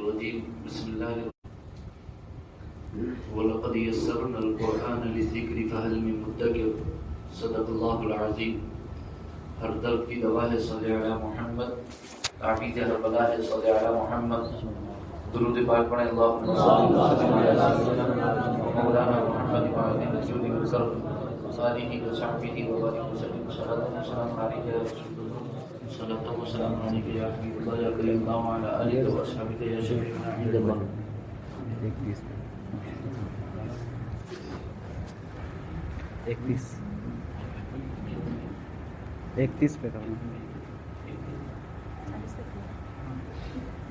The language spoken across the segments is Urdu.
الرجيم بسم الله ولقد يسرنا القرآن للذكر فهل من مدكر صدق الله العظيم. ہر درد کی دوا ہے صلی علی محمد، تعویذ ہر بلا ہے صلی علی محمد. درود پاک پڑھیں اللہم صلی مولانا محمد وعلی رسول الکریم صالح وصحبہ وبارک وسلم. صلاۃ و سلام علیک یا رسول اللہ، صلاۃ و سلام علیک یا حبیب اللہ یا کریم اللہ وعلی آلہ و اصحابہ یا شفیعنا عند اللہ. 31 پہ تھا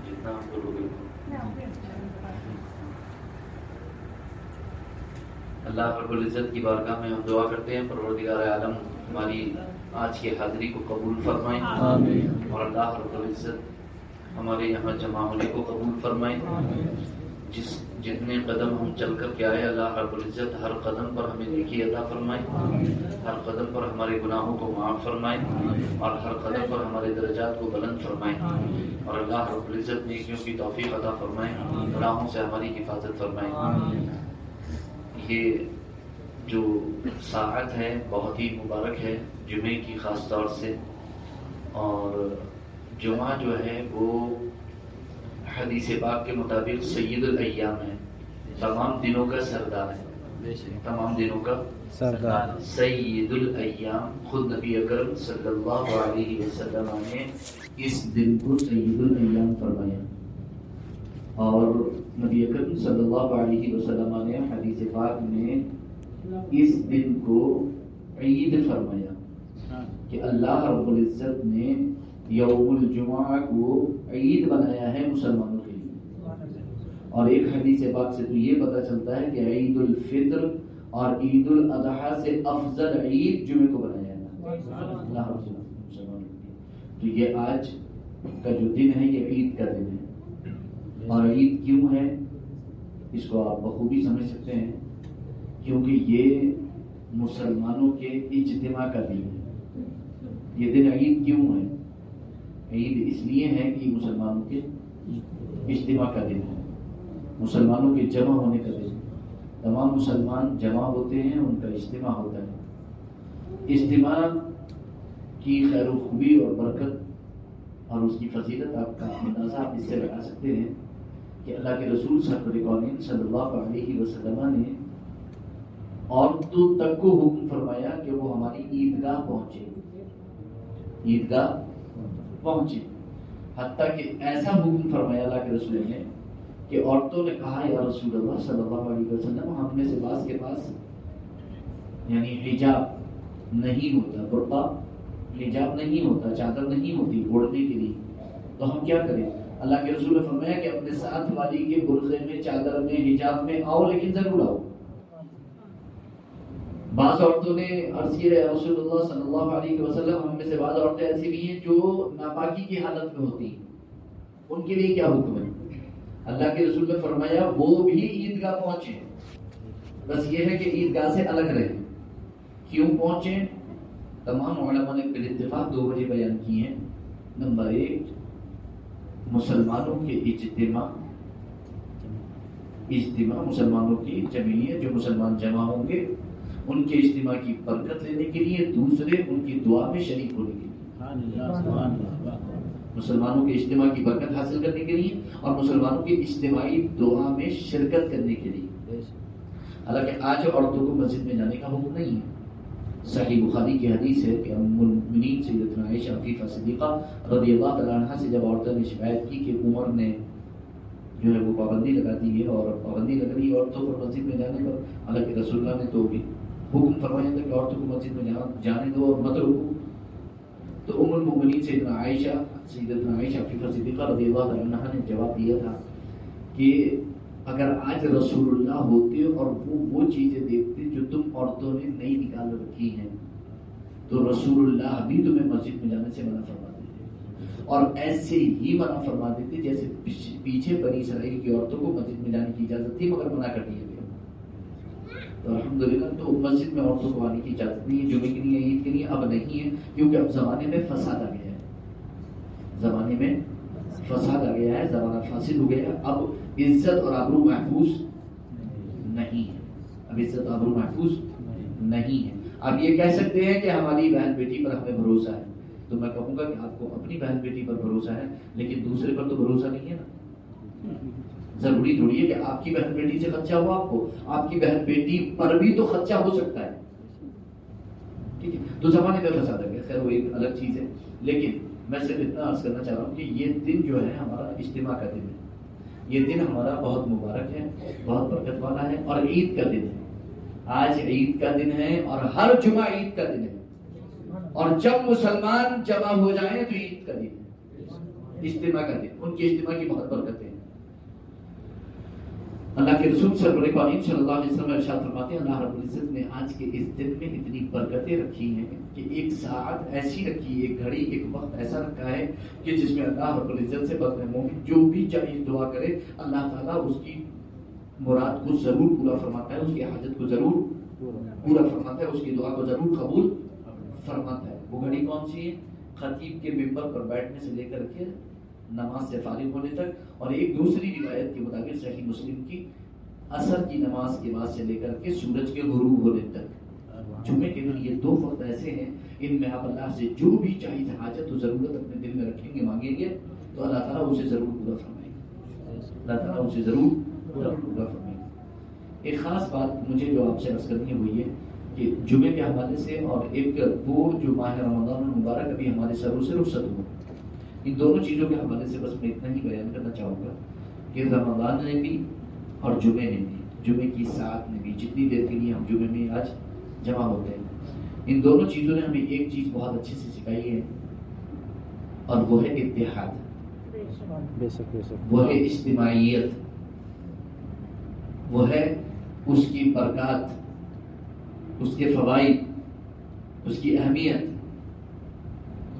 جتنا آپ بولو گے. اللہ رب العزت کی بارگاہ میں ہم دعا کرتے ہیں پروردگار عالم ہماری آج کی حاضری کو قبول فرمائیں آمین. اور اللہ رب العزت ہمارے یہاں جمع ہونے کو قبول فرمائیں. جتنے قدم ہم چل کر کے آئے اللہ رب العزت ہر قدم پر ہمیں نیکی عطا فرمائے، ہر قدم پر ہمارے گناہوں کو معاف فرمائے اور ہر قدم پر ہمارے درجات کو بلند فرمائے اور اللہ رب العزت نیکیوں کی توفیق عطا فرمائے، گناہوں سے ہماری حفاظت فرمائے. یہ جو ساعت ہے بہت ہی مبارک ہے جمعے کی خاص طور سے، اور جمعہ جو ہے وہ حدیث پاک کے مطابق سید الایام ہے، تمام دنوں کا سردار ہے، تمام دنوں کا سردار سید الایام. خود نبی اکرم صلی اللہ علیہ وسلم نے اس دن کو سید الایام فرمایا، اور نبی اکرم صلی اللہ علیہ وسلم نے حدیث پاک میں اس دن کو عید فرمایا کہ اللہ رب العزت نے یوم الجمعہ کو عید بنایا ہے مسلمانوں کے لیے. اور ایک حدیث پاک سے تو یہ پتہ چلتا ہے کہ عید الفطر اور عید الاضحیٰ سے افضل عید جمعے کو بنایا ہے اللہ رب العزت مسلمانوں کے لیے. تو یہ آج کا جو دن ہے یہ عید کا دن ہے. اور عید کیوں ہے اس کو آپ بخوبی سمجھ سکتے ہیں، کیونکہ یہ مسلمانوں کے اجتماع کا دن ہے. یہ دن عید کیوں ہے؟ عید اس لیے ہے کہ مسلمانوں کے اجتماع کا دن ہے، مسلمانوں کے جمع ہونے کا دن. تمام مسلمان جمع ہوتے ہیں، ان کا اجتماع ہوتا ہے. اجتماع کی خیر و خوبی اور برکت اور اس کی فضیلت آپ کا اندازہ آپ اس سے لگا سکتے ہیں کہ اللہ کے رسول سرور کونین صلی اللہ علیہ وسلم نے عورتوں تک کو حکم فرمایا کہ وہ ہماری عیدگاہ پہنچے، عیدگاہ پہنچے. حتیٰ کہ ایسا حکم فرمایا اللہ کے رسول نے کہ عورتوں نے کہا یا رسول اللہ صلی اللہ علیہ وسلم ہم میں سے بعض کے پاس یعنی حجاب نہیں ہوتا، برقع حجاب نہیں ہوتا، چادر نہیں ہوتی اوڑھنے کے لیے، تو ہم کیا کریں؟ اللہ کے رسول نے فرمایا کہ اپنے ساتھ والی کے برقعے میں، چادر میں، حجاب میں آؤ، لیکن ضرور آؤ. بعض عورتوں نے عرض کیا یا رسول اللہ صلی اللہ علیہ وسلم ہم میں سے بعض عورتیں ایسی بھی ہیں جو ناپاکی کی حالت میں ہوتی ہیں، ان کے لیے کیا حکم ہے؟ اللہ کے رسول نے فرمایا وہ بھی عیدگاہ پہنچیں، بس یہ ہے کہ عیدگاہ سے الگ رہیں. کیوں پہنچیں؟ تمام علماء نے بالاتفاق 2 وجہ بیان کی ہیں. نمبر 1 مسلمانوں کے اجتماع مسلمانوں کی جمعیت، جو مسلمان جمع ہوں گے ان کے اجتماع کی برکت لینے کے لیے، دوسرے ان کی دعا میں شریک ہونے کے لیے، مسلمانوں کے اجتماع کی برکت حاصل کرنے کے لیے اور مسلمانوں کی اجتماعی دعا میں شرکت کرنے کے لیے. حالانکہ آج عورتوں کو مسجد میں جانے کا حکم نہیں ہے. صحیح بخاری کی حدیث ہے کہ ام المؤمنین سیدتنا عائشہ عفیفہ صدیقہ رضی اللہ تعالیٰ عنہ سے جب عورتوں نے شکایت کی کہ عمر نے جو ہے وہ پابندی لگا دی ہے اور پابندی لگ رہی ہے عورتوں پر مسجد میں جانے پر، حالانکہ رسول اللہ نے تو بھی حکم فرمایا تھا کہ عورتوں کو مسجد میں جانے دو اور مت روکو. تو ام المؤمنین سیدتنا عائشہ عفیفہ صدیقہ رضی اللہ تعالیٰ عنہ نے جواب دیا تھا کہ اگر آج رسول اللہ ہوتے اور وہ چیزیں دیکھتے جو تم عورتوں نے نئی نکال رکھی ہیں تو رسول اللہ بھی تمہیں مسجد میں جانے سے منع فرما دیتے، اور ایسے ہی منع فرما دیتے جیسے پیچھے بنی اسرائیل کی عورتوں کو مسجد میں جانے کی اجازت تھی مگر منع کر دیا گیا. تو الحمدللہ تو مسجد میں عورتوں کو آنے کی اجازت نہیں ہے، جمعے کے لیے، عید کے لیے اب نہیں ہے، کیونکہ اب زمانے میں فساد آ گیا ہے، زمانے میں فساد آ گیا ہے، زمانہ فاسد ہو گیا ہے، اب عزت اور آبرو محفوظ نہیں ہے، اب عزت اور آبرو محفوظ نہیں ہے۔ اب یہ کہہ سکتے ہیں کہ ہماری بہن بیٹی پر ہمیں بھروسہ ہے، تو میں کہوں گا کہ آپ کو اپنی بہن بیٹی پر بھروسہ ہے، لیکن دوسرے پر تو بھروسہ نہیں ہے نا۔ ضروری تھوڑی ہے کہ آپ کی بہن بیٹی سے خدشہ ہو، آپ کو آپ کی بہن بیٹی پر بھی تو خدشہ ہو سکتا ہے، ٹھیک ہے؟ تو زمانے میں فساد ہے، خیر وہ ایک الگ چیز ہے، لیکن میں صرف اتنا عرض کرنا چاہ رہا ہوں کہ یہ دن جو ہے ہمارا اجتماع کا دن ہے، یہ دن ہمارا بہت مبارک ہے، بہت برکت والا ہے، اور عید کا دن ہے۔ آج عید کا دن ہے اور ہر جمعہ عید کا دن ہے، اور جب مسلمان جمع ہو جائیں تو عید کا دن ہے، اجتماع کا دن، ان کی اجتماع کی بہت برکتیں ہیں۔ اللہ کے رسول صلی اللہ علیہ وسلم ارشاد فرماتے ہیں، اللہ رب العزت نے آج کے اس دن میں اتنی برکتیں رکھی ہیں کہ ایک ساعت ایسی رکھی ہے، ایک گھڑی، ایک وقت ایسا رکھا ہے کہ جس میں اللہ رب العزت سے بدلے مومن جو بھی چاہیے دعا کرے، اللہ تعالیٰ اس کی مراد کو ضرور پورا فرماتا ہے، اس کی حاجت کو ضرور پورا فرماتا ہے، اس کی دعا کو ضرور قبول فرماتا ہے۔ وہ گھڑی کون سی ہے؟ خطیب کے ممبر پر بیٹھنے سے لے کر کے نماز سے فارغ ہونے تک، اور ایک دوسری روایت کے مطابق صحیح مسلم کی عصر کی نماز کے بعد سے لے کر کے سورج کے غروب ہونے تک۔ جمعے کے دن یہ دو وقت ایسے ہیں، ان میں آپ اللہ سے جو بھی چاہیے حاجت و ضرورت اپنے دل میں رکھیں گے، مانگیں گے، تو اللہ تعالیٰ اسے ضرور پورا فرمائے گا، اللہ تعالیٰ اسے ضرور پورا فرمائے گا۔ ایک خاص بات مجھے جو آپ سے عرض کرنی ہے وہ یہ کہ جمعے کے حوالے سے، اور ایک وہ جو ماہ رمضان المبارک ابھی ہمارے سروں سے رخصت ہوا، ان دونوں چیزوں کے حوالے سے بس میں اتنا ہی بیان کرنا چاہوں گا کہ رمضان نے بھی اور جمعے نے بھی، جمعے کی ساعت نے بھی، جتنی دیر کے لیے ہم جمعے میں آج جمع ہوتے ہیں، ان دونوں چیزوں نے ہمیں ایک چیز بہت اچھے سے سکھائی ہے، اور وہ ہے اتحاد، وہ ہے اجتماعیت، وہ ہے اس کی برکات، اس کے فوائد، اس کی اہمیت۔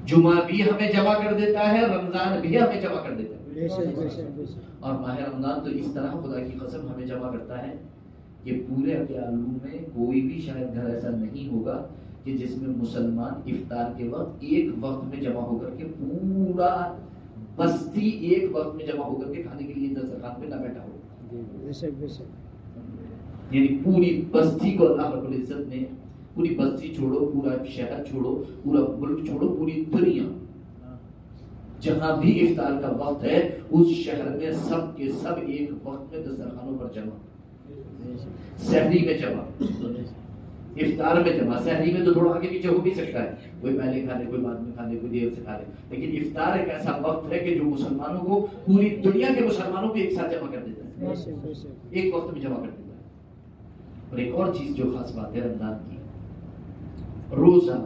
جمعہ بھی ہمیں جمع کر دیتا ہے، رمضان بھی ہمیں جمع کر دیتا ہے، اور ماہ رمضان تو اس طرح خدا کی قسم ہمیں جمع کرتا ہے کہ پورے عالم میں کوئی بھی شاید گھر ایسا نہیں ہوگا کہ جس میں مسلمان افطار کے وقت ایک وقت میں جمع ہو کر کے، پورا بستی ایک وقت میں جمع ہو کر کے کھانے کے لیے دسترخوان پہ نہ بیٹھا ہو۔ یعنی پوری بستی کو اللہ رب العزت نے، پوری بستی چھوڑو، پورا شہر چھوڑو، پورا ملک چھوڑو، پوری دنیا جہاں بھی افطار کا وقت ہے اس شہر میں سب کے سب ایک وقت میں دسترخوانوں پر جمع، سحری میں جمع، افطار میں جمع۔ سحری میں تو تھوڑا آگے پیچھے ہو بھی سکتا ہے، کوئی پہلے کھا لے، کوئی بعد میں کھا لے، کوئی دیر سے کھا لے، لیکن افطار ایک ایسا وقت ہے کہ جو مسلمانوں کو، پوری دنیا کے مسلمانوں کو ایک ساتھ جمع کر دیتا ہے، ایک وقت میں جمع کر دیتا ہے۔ اور ایک اور چیز جو خاص بات ہے رمضان کی، روزہ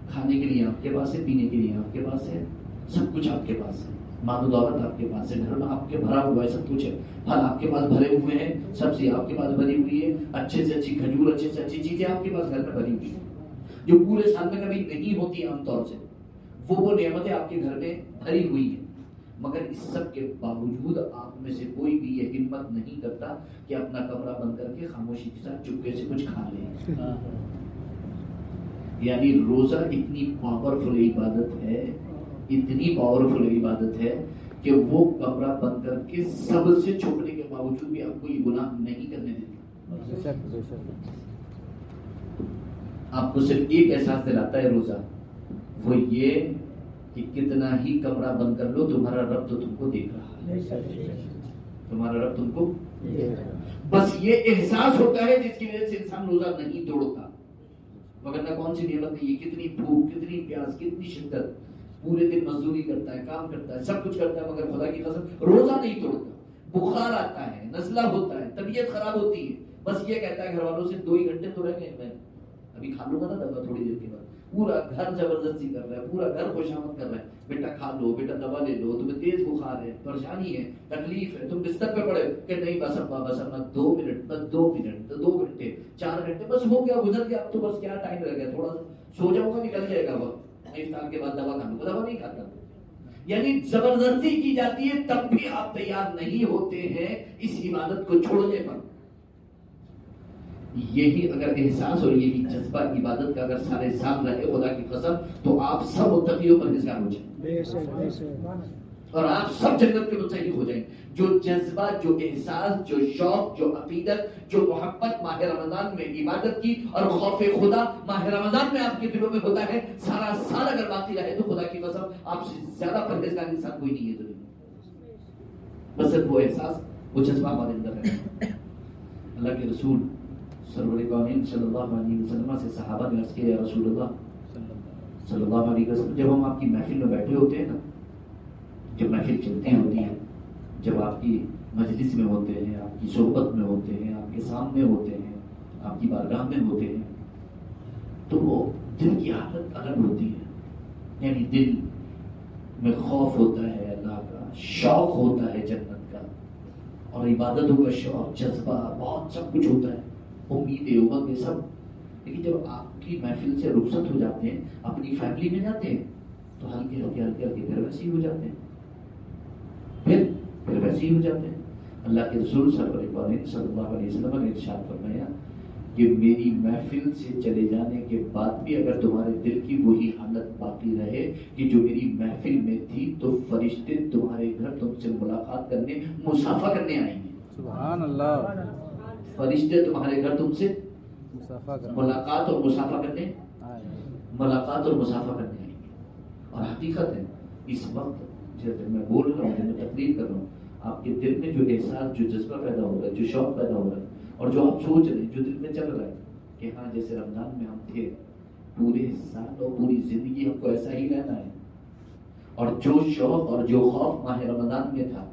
کھانے کے لیے آپ کے پاس ہے، پینے کے لیے آپ کے پاس ہے، سب کچھ آپ کے پاس ہے، مال و دولت آپ کے پاس ہے، گھر میں آپ کے بھرا ہوا ہے، سب کچھ ہے، پھل آپ کے پاس بھرے ہوئے ہیں، سبزی آپ کے پاس بھری ہوئی ہے، اچھے سے اچھی کھجور، اچھے سے اچھی چیزیں آپ کے پاس گھر میں بھری ہوئی ہیں، جو پورے سال میں کبھی نہیں ہوتی عام طور سے، وہ نعمتیں آپ کے گھر میں بھری ہوئی ہیں، مگر اس سب کے باوجود آپ میں سے کوئی بھی یہ ہمت نہیں کرتا کہ اپنا کمرہ بند کر کے خاموشی کے ساتھ چپکے سے کچھ کھا لے۔ یعنی روزہ اتنی پاورفل عبادت ہے، اتنی پاورفل عبادت ہے کہ وہ کمرہ بند کر کے سب سے چھپنے کے باوجود بھی آپ کو یہ گناہ نہیں کرنے دیتا، آپ کو صرف ایک احساس دلاتا ہے روزہ، وہ یہ کہ کتنا ہی کمرہ بند کر لو تمہارا رب تو تم کو دیکھ رہا ہے، تمہارا رب تم کو، بس یہ احساس ہوتا ہے جس کی وجہ سے انسان روزہ نہیں توڑتا، وگرنہ کون سی نعمت نہیں ہے، کتنی بھوک، کتنی پیاس، کتنی شدت، پورے دن مزدوری کرتا ہے، کام کرتا ہے، سب کچھ کرتا ہے، مگر خدا کی قسم روزہ نہیں توڑتا۔ بخار آتا ہے، نزلہ ہوتا ہے، طبیعت خراب ہوتی ہے، بس یہ کہتا ہے گھر والوں سے 2 ہی گھنٹے تو رہ گئے، میں ابھی کھا لوں گا نا دوا تھوڑی دیر کے بعد، پورا گھر زبردستی کر رہا ہے، پورا گھر خوشامد کر رہا ہے، بیٹا کھا لو، بیٹا دوا لے لو، تمہیں تیز بخار ہے، پریشانی ہے، تکلیف ہے، تم بستر پہ پڑے کہ نہیں، بس ابا بس ابا 2 منٹ، بس 2 منٹ، 2 گھنٹے، 4 گھنٹے، بس ہو گیا، گزر گیا، اب تو بس کیا ٹائم رہ گیا، تھوڑا سا سو جاؤں گا، نکل جائے گا وقت، افطار کے بعد دوا کھا لوں گا، دوا نہیں کھاتا۔ یعنی زبردستی کی جاتی ہے، تب بھی آپ تیار نہیں ہوتے ہیں اس عبادت کو چھوڑنے پر۔ یہی اگر احساس اور یہی جذبہ عبادت کا اگر سارے سال رہے خدا کی قسم تو آپ سب متقیوں پرہیزگار ہو جائیں اور آپ سب جنت کے مستحق ہو جائیں. جو جذبہ، جو احساس، جو شوق، جو عقیدت، جو محبت ماہ رمضان میں عبادت کی اور خوف خدا ماہ رمضان میں آپ کے دلوں میں ہوتا ہے، سارا سال اگر باقی رہے تو خدا کی قسم آپ سے زیادہ پرہیزگار انسان کوئی نہیں ہے دنیا میں. بس وہ احساس، وہ جذبہ ہمارے اندر ہے. اللہ کے رسول سرور کونین صلی اللہ علیہ وسلم سے صحابہ نے عرض کیا، یا رسول اللہ صلی اللہ علیہ وسلم، جب ہم آپ کی محفل میں بیٹھے ہوتے ہیں نا، جب محفل چلتی ہوتی ہے، جب آپ کی مجلس میں ہوتے ہیں، آپ کی صحبت میں ہوتے ہیں، آپ کے سامنے ہوتے ہیں، آپ کی بارگاہ میں ہوتے ہیں، تو وہ دل کی حالت الگ ہوتی ہے. یعنی دل میں خوف ہوتا ہے اللہ کا، شوق ہوتا ہے جنت کا، اور عبادتوں کا شوق، جذبہ، بہت سب کچھ ہوتا ہے، امید امت یہ سب. لیکن جب آپ کی محفل سے رخصت ہو جاتے ہیں، اپنی فیملی میں جاتے ہیں، تو ہلکے ہلکے پھر ویسے ہی ہو جاتے ہیں، پھر ویسے ہی ہو جاتے ہیں. اللہ کے رسول صلی اللہ علیہ وسلم نے ارشاد فرمایا کہ میری محفل سے چلے جانے کے بعد بھی اگر تمہارے دل کی وہی حالت باقی رہے کہ جو میری محفل میں تھی، تو فرشتے تمہارے گھر تم سے ملاقات کرنے، مصافحہ کرنے آئیں گے. سبحان اللہ. فرشتے تمہارے گھر تم سے ملاقات اور مصافحہ کرنے آئیں گے. اور حقیقت ہے اس وقت جب میں بول رہا ہوں، میں تقریر کر رہا ہوں، آپ کے دل میں جو احساس، جو جذبہ پیدا ہو رہا ہے، جو شوق پیدا ہو رہا ہے، اور جو آپ سوچ رہے ہیں، جو دل میں چل رہا ہے کہ ہاں جیسے رمضان میں ہم تھے، پورے سال اور پوری زندگی ہم کو ایسا ہی رہنا ہے. اور جو شوق اور جو خوف ماہ رمضان میں تھا،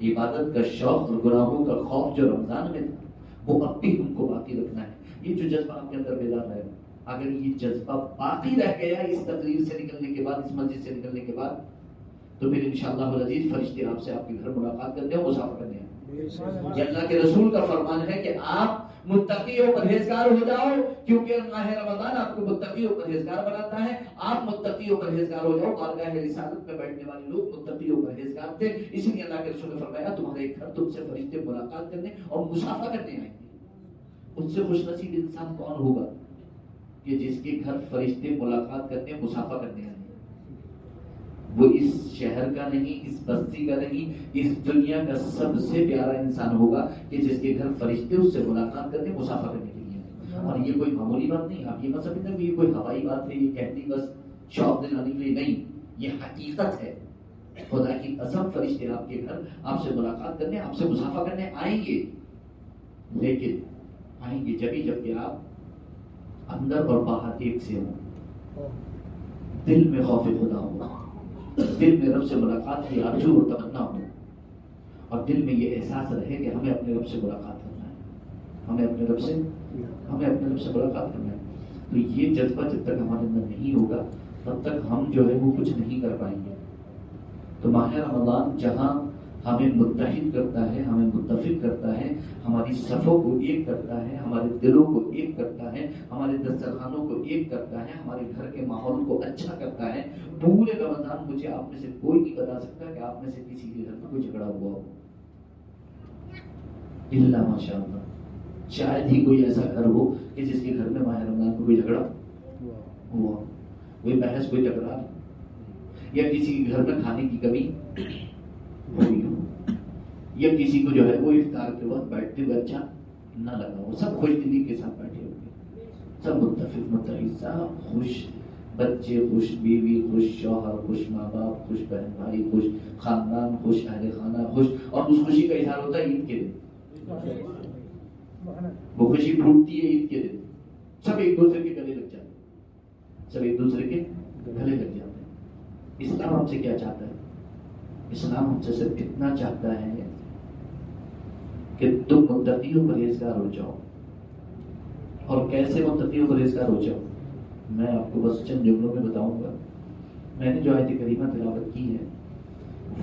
عبادت کا شوق اور گناہوں کا خوف جو رمضان میں تھا، وہ اب بھی ہم کو باقی رکھنا ہے. یہ جو جذبہ آپ کے اندر بیدار رہے گا، اگر یہ جذبہ باقی رہ گیا اس تقریر سے نکلنے کے بعد، اس مسجد سے نکلنے کے بعد، تو پھر انشاءاللہ العزیز فرشتے آپ سے آپ کے گھر ملاقات کرتے ہیں، مصافحہ کرنے ہیں. یہ اللہ کے رسول کا فرمان ہے کہ آپ متقی و پرہیزگار ہو جاؤ، کیونکہ ماہ رمضان آپ کو متقی و پرہیزگار بناتا ہے. آپ متقی و پرہیزگار ہو جاؤ. بارگاہ رسالت میں بیٹھنے والے لوگ متقی و پرہیزگار تھے، اسی لیے اللہ کے رسول نے فرمایا تمہارے گھر تم سے فرشتے ملاقات کرنے اور مصافحہ کرنے آئیں گے. ان سے خوش نصیب انسان کون ہوگا کہ جس کے گھر فرشتے ملاقات کرنے، مصافحہ کرنے آئیں گے. وہ اس شہر کا نہیں، اس بستی کا نہیں، اس دنیا کا سب سے پیارا انسان ہوگا کہ جس کے گھر فرشتے اس سے ملاقات کرنے، مصافحہ کرنے کے لیے. اور یہ کوئی معمولی بات نہیں، آپ یہ مت سمجھیں کہ یہ کوئی ہوائی بات ہے، یہ کہتی بس شوق دلانے کے لیے نہیں، یہ حقیقت ہے. خدا کی قسم فرشتے آپ کے گھر آپ سے ملاقات کرنے، آپ سے مصافحہ کرنے آئیں گے. لیکن آئیں گے جب کہ آپ اندر اور باہر ایک سے ہوں، دل میں خوف خدا ہو، دل میں رب سے ملاقات کی آرزو اور تمنا ہو، اور دل میں یہ احساس رہے کہ ہمیں اپنے رب سے ملاقات کرنا ہے، ہمیں اپنے رب سے ملاقات کرنا ہے. تو یہ جذبہ جب تک ہمارے اندر نہیں ہوگا، تب تک ہم جو ہے وہ کچھ نہیں کر پائیں گے. تو ماہ رمضان جہاں ہمیں متحد کرتا ہے، ہمیں متفق کرتا ہے، ہماری صفوں کو ایک کرتا ہے، ہمارے دلوں کو ایک کرتا ہے، ہمارے دسترخوانوں کو ایک کرتا ہے، ہمارے گھر کے ماحول کو اچھا کرتا ہے. پورے رمضان مجھے آپ میں سے کوئی نہیں بتا سکتا کہ آپ میں سے کسی کے گھر میں کوئی جھگڑا ہوا ہو، الا ماشاء اللہ. شاید ہی کوئی ایسا گھر ہو کہ جس کے گھر میں ماہ رمضان کو کوئی جھگڑا ہوا، کوئی بحث، کوئی تکرار، یا کسی کے گھر میں کھانے کی کمی ہوئی ہو، یا کسی کو جو ہے وہ افطار کے وقت بیٹھتے ہوئے اچھا نہ لگا ہو. سب خوش دلی کے ساتھ بیٹھے ہوئے، سب متفق متحد، سب خوش، بچے خوش، بیوی خوش، شوہر خوش، ماں باپ خوش، بہن بھائی خوش، خاندان خوش، اہل خانہ خوش. اور اس خوشی کا اظہار ہوتا ہے عید کے دن. وہ خوشی پھوٹتی ہے عید کے دن، سب ایک دوسرے کے گلے لگ جاتے ہیں. اسلام ہم سے کیا چاہتا ہے؟ اسلام ہم سے صرف اتنا چاہتا ہے کہ تم متقی و پرہیزگار ہو جاؤ. اور کیسے متقی و پرہیزگار ہو جاؤ، میں آپ کو بس چند جملوں میں بتاؤں گا. میں نے جو آیت کریمہ تلاوت کی ہے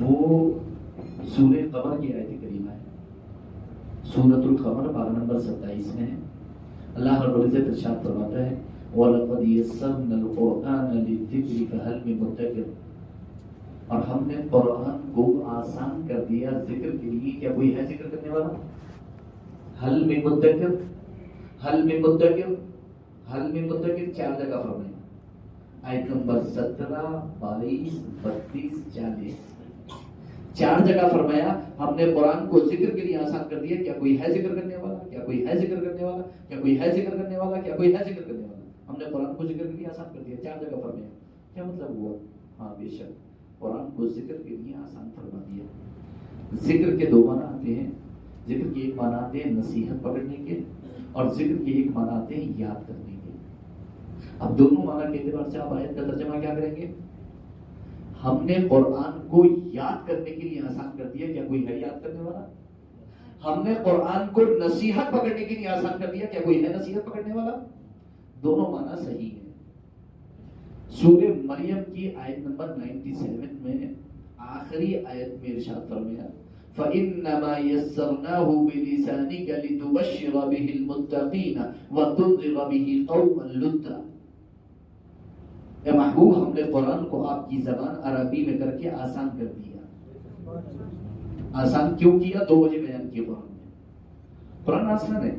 وہ سورہ قمر کی آیت کریمہ ہے، سورۃ القمر پارہ نمبر 27 میں ہے. اللہ رب العزت ارشاد فرماتا ہے وَلَقَدْ يَسَّرْنَا الْقُرْآنَ لِلذِّكْرِ فَهَلْ مِن مُدَّكِرٍ. اور ہم نے قرآن کو آسان کر دیا ذکر کے لیے، کیا کوئی ہے ذکر کرنے والا؟ حل میں مدکر، حل میں مدکر، حل میں مدکر 4 جگہ فرمایا، آیت نمبر 17، 22، 32، 40، 4 جگہ فرمایا ہم نے قرآن کو ذکر کے لیے آسان کر دیا. کیا کوئی ہے ذکر کرنے والا؟ کیا کوئی ہے ذکر کرنے والا؟ کیا کوئی ہے ذکر کرنے والا؟ کیا کوئی ہے ذکر کرنے والا؟ ہم نے قرآن کو ذکر کے لیے آسان کر دیا. 4 جگہ فرمایا. کیا مطلب ہوا؟ ہاں بے شک قرآن کو ذکر کے لیے آسان فرما دیا. ذکر کے 2 معنی آتے ہیں. ذکر کے ایک معنی آتے ہیں نصیحت پکڑنے کے، اور ذکر کے ایک معنی آتے ہیں یاد کرنے کے. اب دونوں معنی کے اعتبار سے آپ آیت کا ترجمہ کیا کریں گے؟ ہم نے قرآن کو یاد کرنے کے لیے آسان کر دیا. کیا کوئی ہے یاد کرنے والا؟ ہم نے قرآن کو نصیحت پکڑنے کے لیے آسان کر دیا. کیا کوئی ہے نصیحت پکڑنے والا؟ دونوں معنی صحیح ہے. سورہ مریم کی آیت نمبر 97 میں آخری آیت میں ارشاد فرمایا فَإِنَّمَا يَسَّرْنَاهُ بِلِسَانِكَ لِتُبَشِّرَ بِهِ الْمُتَّقِينَ وَتُنذِرَ بِهِ قَوْمًا لُدًّا. اے محبوب ہم نے قرآن کو آپ کی زبان عربی میں کر کے آسان کر دیا. آسان کیوں کیا؟ 2 وجہ بیان کی قرآن میں. قرآن آسان ہے.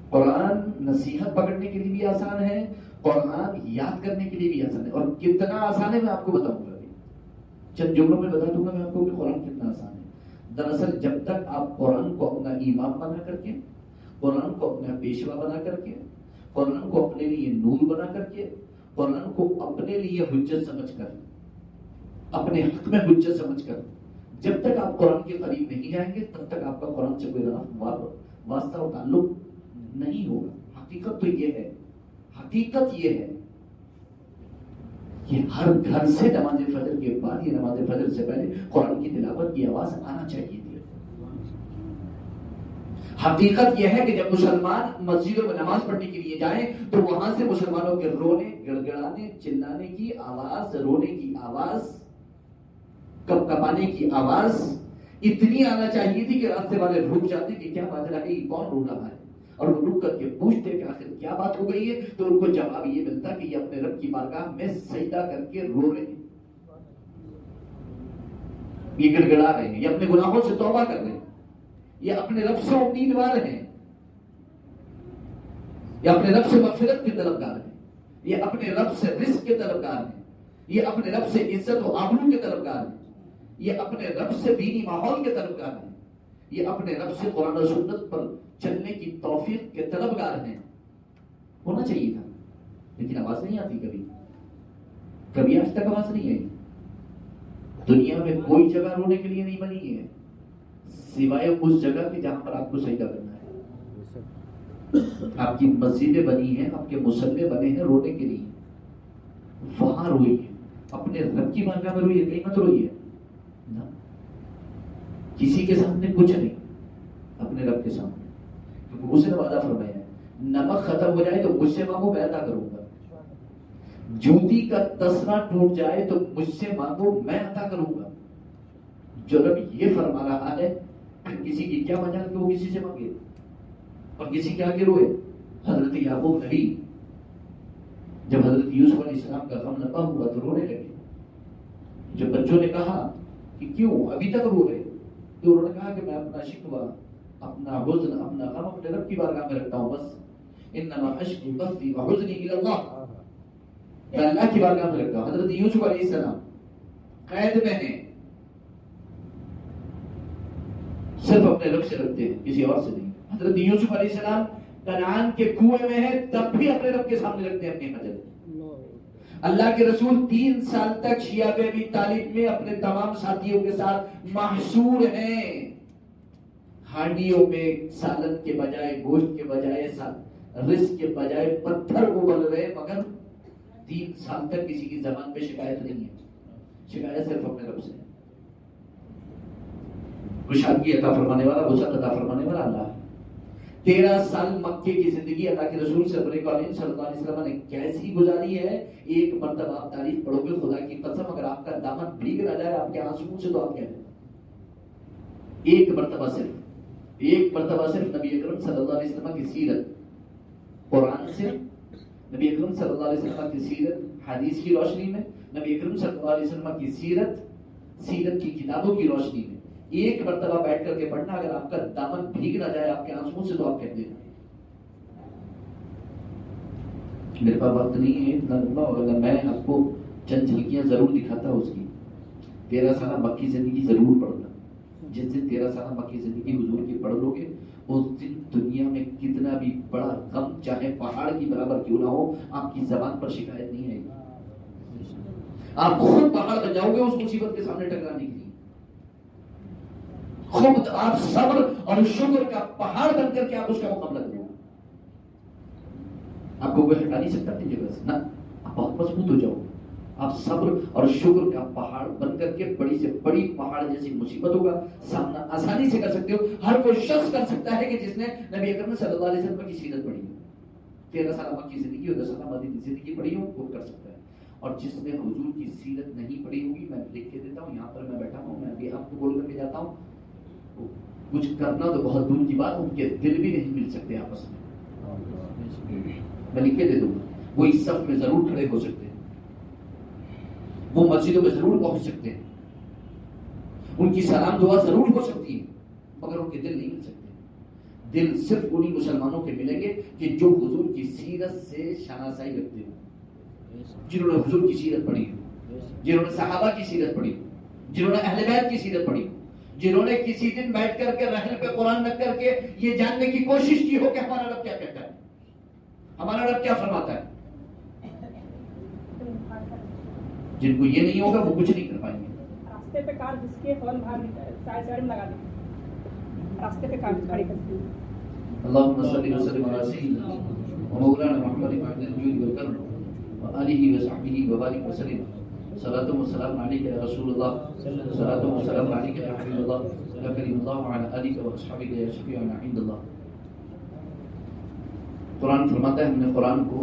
قرآن نصیحت پکڑنے کے لیے بھی آسان ہے، قرآن یاد کرنے کے لیے بھی آسان ہے. اور کتنا آسان ہے میں آپ کو بتاؤں گا. چند جملوں میں بتا دوں گا میں آپ کو کہ قرآن کتنا آسان ہے. دراصل جب تک آپ قرآن کو اپنا امام بنا کر کے، قرآن کو اپنا پیشوا بنا کر کے، قرآن کو اپنے لیے نور بنا کر کے، قرآن کو اپنے لیے حجت سمجھ کر، اپنے حق میں حجت سمجھ کر جب تک آپ قرآن کے قریب نہیں جائیں گے تب تک آپ کا قرآن سے کوئی واسطہ اور تعلق نہیں ہوگا. حقیقت تو یہ ہے، حقیقت یہ ہے کہ ہر گھر سے نماز فجر کے بعد یا نماز فجر سے پہلے قرآن کی تلاوت کی آواز آنا چاہیے تھی. حقیقت یہ ہے کہ جب مسلمان مسجدوں میں نماز پڑھنے کے لیے جائیں تو وہاں سے مسلمانوں کے رونے، گڑگڑانے، چلانے کی آواز، رونے کی آواز، کپ کپانے کی آواز اتنی آنا چاہیے تھی کہ راستے والے رک جاتے کہ کیا بات رہا ہے، کون رو رہا ہے، اور وہ رک کر کے پوچھتے کہ آخر کیا بات ہو گئی ہے. تو ان کو جواب یہ ملتا کہ یہ اپنے رب کی بارگاہ میں سجدہ کر کے رو رہے ہیں، یہ گڑگڑا رہے ہیں، یہ اپنے گناہوں سے توبہ کر رہے ہیں، یہ اپنے رب سے امیدوار ہیں، یہ اپنے رب سے مغفرت کے طلبگار ہیں، یہ اپنے رب سے رزق کے طلبگار ہیں، یہ اپنے رب سے عزت و آبرو کے طلبگار ہیں، یہ اپنے رب سے دینی ماحول کے طلبگار ہیں، یہ اپنے رب سے قرآن و سنت پر چلنے کی توفیق کے طلبگار ہیں. ہونا چاہیے تھا لیکن آواز نہیں آتی. کبھی آج تک آواز نہیں آئی. دنیا میں کوئی جگہ رونے کے لیے نہیں بنی ہے سوائے اس جگہ کے جہاں پر آپ کو سجدہ کرنا ہے. آپ کی مسجدیں بنی ہیں، آپ کے مصلے بنے ہیں رونے کے لیے، وہاں روئیے، اپنے رب کی بارگاہ میں روئیے، کہیں مت روئیے. کسی کے سامنے کچھ نہیں، اپنے رب کے سامنے، کیونکہ اسے وعدہ فرمایا ہے نمک ختم ہو جائے تو مجھ سے مانگو میں عطا کروں گا، جوتی کا تسرا ٹوٹ جائے تو مجھ سے مانگو میں عطا کروں گا. جو رب یہ فرما رہا ہے پھر کسی کی کیا مجال کہ وہ کسی سے مانگے اور کسی کے آگے روئے. حضرت یعقوب نبی جب حضرت یوسف علیہ السلام کا غم نپا ہوا تو رونے لگے. جب بچوں نے کہا کہ کیوں ابھی تک رو رہے تو انہوں نے کہا کہ میں اپنا شکوہ، اپنا حزن، اپنا غم اپنے رب کی بارگاہ میں رکھتا ہوں. بس انما اشکو بثی وحزنی الی اللہ، میں اللہ کی بارگاہ میں رکھتا ہوں. حضرت یوسف علیہ السلام قید میں ہیں، صرف اپنے رب سے رکھتے ہیں، کسی اور سے نہیں. حضرت یوسف علیہ السلام کنعان کے کنویں میں ہیں تب بھی اپنے رب کے سامنے رکھتے ہیں اپنی حاجت. اللہ کے رسول 3 سال تک شیعہ بے ابی طالب میں اپنے تمام ساتھیوں کے ساتھ محصور ہیں. ہانڈیوں میں سالن کے بجائے، گوشت کے بجائے، رزق کے بجائے پتھر ابل رہے، مگر 3 سال تک کسی کی زبان پہ شکایت نہیں ہے. شکایت صرف اپنے رب سے ہے. خوشحالی عطا فرمانے والا، وسعت عطا فرمانے والا اللہ ہے. 13 سال مکے کی زندگی اللہ کے رسول صلی اللہ علیہ وسلم نے کیسی گزاری ہے. ایک مرتبہ آپ تعریف پڑھو گے خدا کی قسم، اگر آپ کا دامن بھیگ نہ جائے آپ کے آنسو سے تو آپ کہہ دیں. ایک مرتبہ صرف نبی اکرم صلی اللہ علیہ وسلم کی سیرت، قرآن سے نبی اکرم صلی اللہ علیہ وسلم کی سیرت، حدیث کی روشنی میں نبی اکرم صلی اللہ علیہ وسلم کی سیرت کی کتابوں کی روشنی میں ایک مرتبہ بیٹھ کر کے پڑھنا. اگر آپ کا دامن بھیگ نہ جائے آپ کے آنسو سے تو آپ کہہ دیں. میرے پاس وقت نہیں ہے اتنا لمبا، اگر میں آپ کو چند جھلکیاں ضرور دکھاتا اس کی. 13 سالہ مکی زندگی ضرور پڑھنا. جس دن 13 سالہ مکی زندگی حضور کی پڑھ لو گے، اس دن دنیا میں کتنا بھی بڑا غم چاہے پہاڑ کی برابر کیوں نہ ہو، آپ کی زبان پر شکایت نہیں آئے گی. آپ خود پہاڑ بن جاؤ گے اس مصیبت کے سامنے ٹکرانے کے لیے. خود آپ صبر اور شکر کا پہاڑ بن کر کے آپ اس کا مقابلہ کرو. آپ کو کوئی ہٹا نہیں سکتا اپنی جگہ سے، نہ آپ بہت مضبوط ہو جاؤ. آپ صبر اور شکر کا پہاڑ بن کر کے بڑی سے بڑی پہاڑ جیسی مصیبتوں کا سامنا آسانی سے کر سکتے ہو. ہر کوئی شخص کر سکتا ہے کہ جس نے نبی اکرم صلی اللہ علیہ وسلم کی سیرت پڑھی ہو. 13 سالہ مکی زندگی اور 10 سالہ مدینی زندگی پڑھی ہو، وہ کر سکتا ہے. اور جس نے حضور کی سیرت نہیں پڑھی ہوگی، میں لکھ کے دیتا ہوں، یہاں پر میں بیٹھا ہوں، میں بھی آپ کو بول کر کے جاتا ہوں، کچھ کرنا تو بہت دور کی بات، ان کے دل بھی نہیں مل سکتے آپس میں. میں لکھ کے دے دوں گا. وہ اس صف میں ضرور کھڑے ہو سکتے ہیں، وہ مسجدوں میں ضرور پہنچ سکتے ہیں، ان کی سلام دعا ضرور ہو سکتی ہے، مگر ان کے دل نہیں مل سکتے. دل صرف انہی مسلمانوں کے ملیں گے کہ جو حضور کی سیرت سے شناسائی رکھتے ہو، جنہوں نے حضور کی سیرت پڑھی ہو، جنہوں نے صحابہ کی سیرت پڑھی ہو، جنہوں نے اہل بیت کی سیرت پڑھی ہو، جنہوں نے کسی دن بیٹھ کر کے رحل پہ قرآن رکھ کر کے یہ جاننے کی کوشش کی ہو کہ ہمارا رب کیا کہتا ہے، ہمارا رب کیا فرماتا ہے. جن کو یہ نہیں ہوگا وہ کچھ نہیں کر پائیں گے. راستے پہ کار جس کے فون باہر سائڈ میں لگا دیں، راستے پہ کار کھڑی کر دیں. اللهم صل وسلم على سيدنا ومولانا محمد وعلى الجود والكرم وآله وصحبه وبارك وسلم. صلاة وسلام عليك يا رسول الله، صلاة وسلام عليك يا حبيب الله، يا كريم الله، وعلى آلك وأصحابك يا شفيعنا عند الله. قرآن فرماتا ہے ہم نے قرآن کو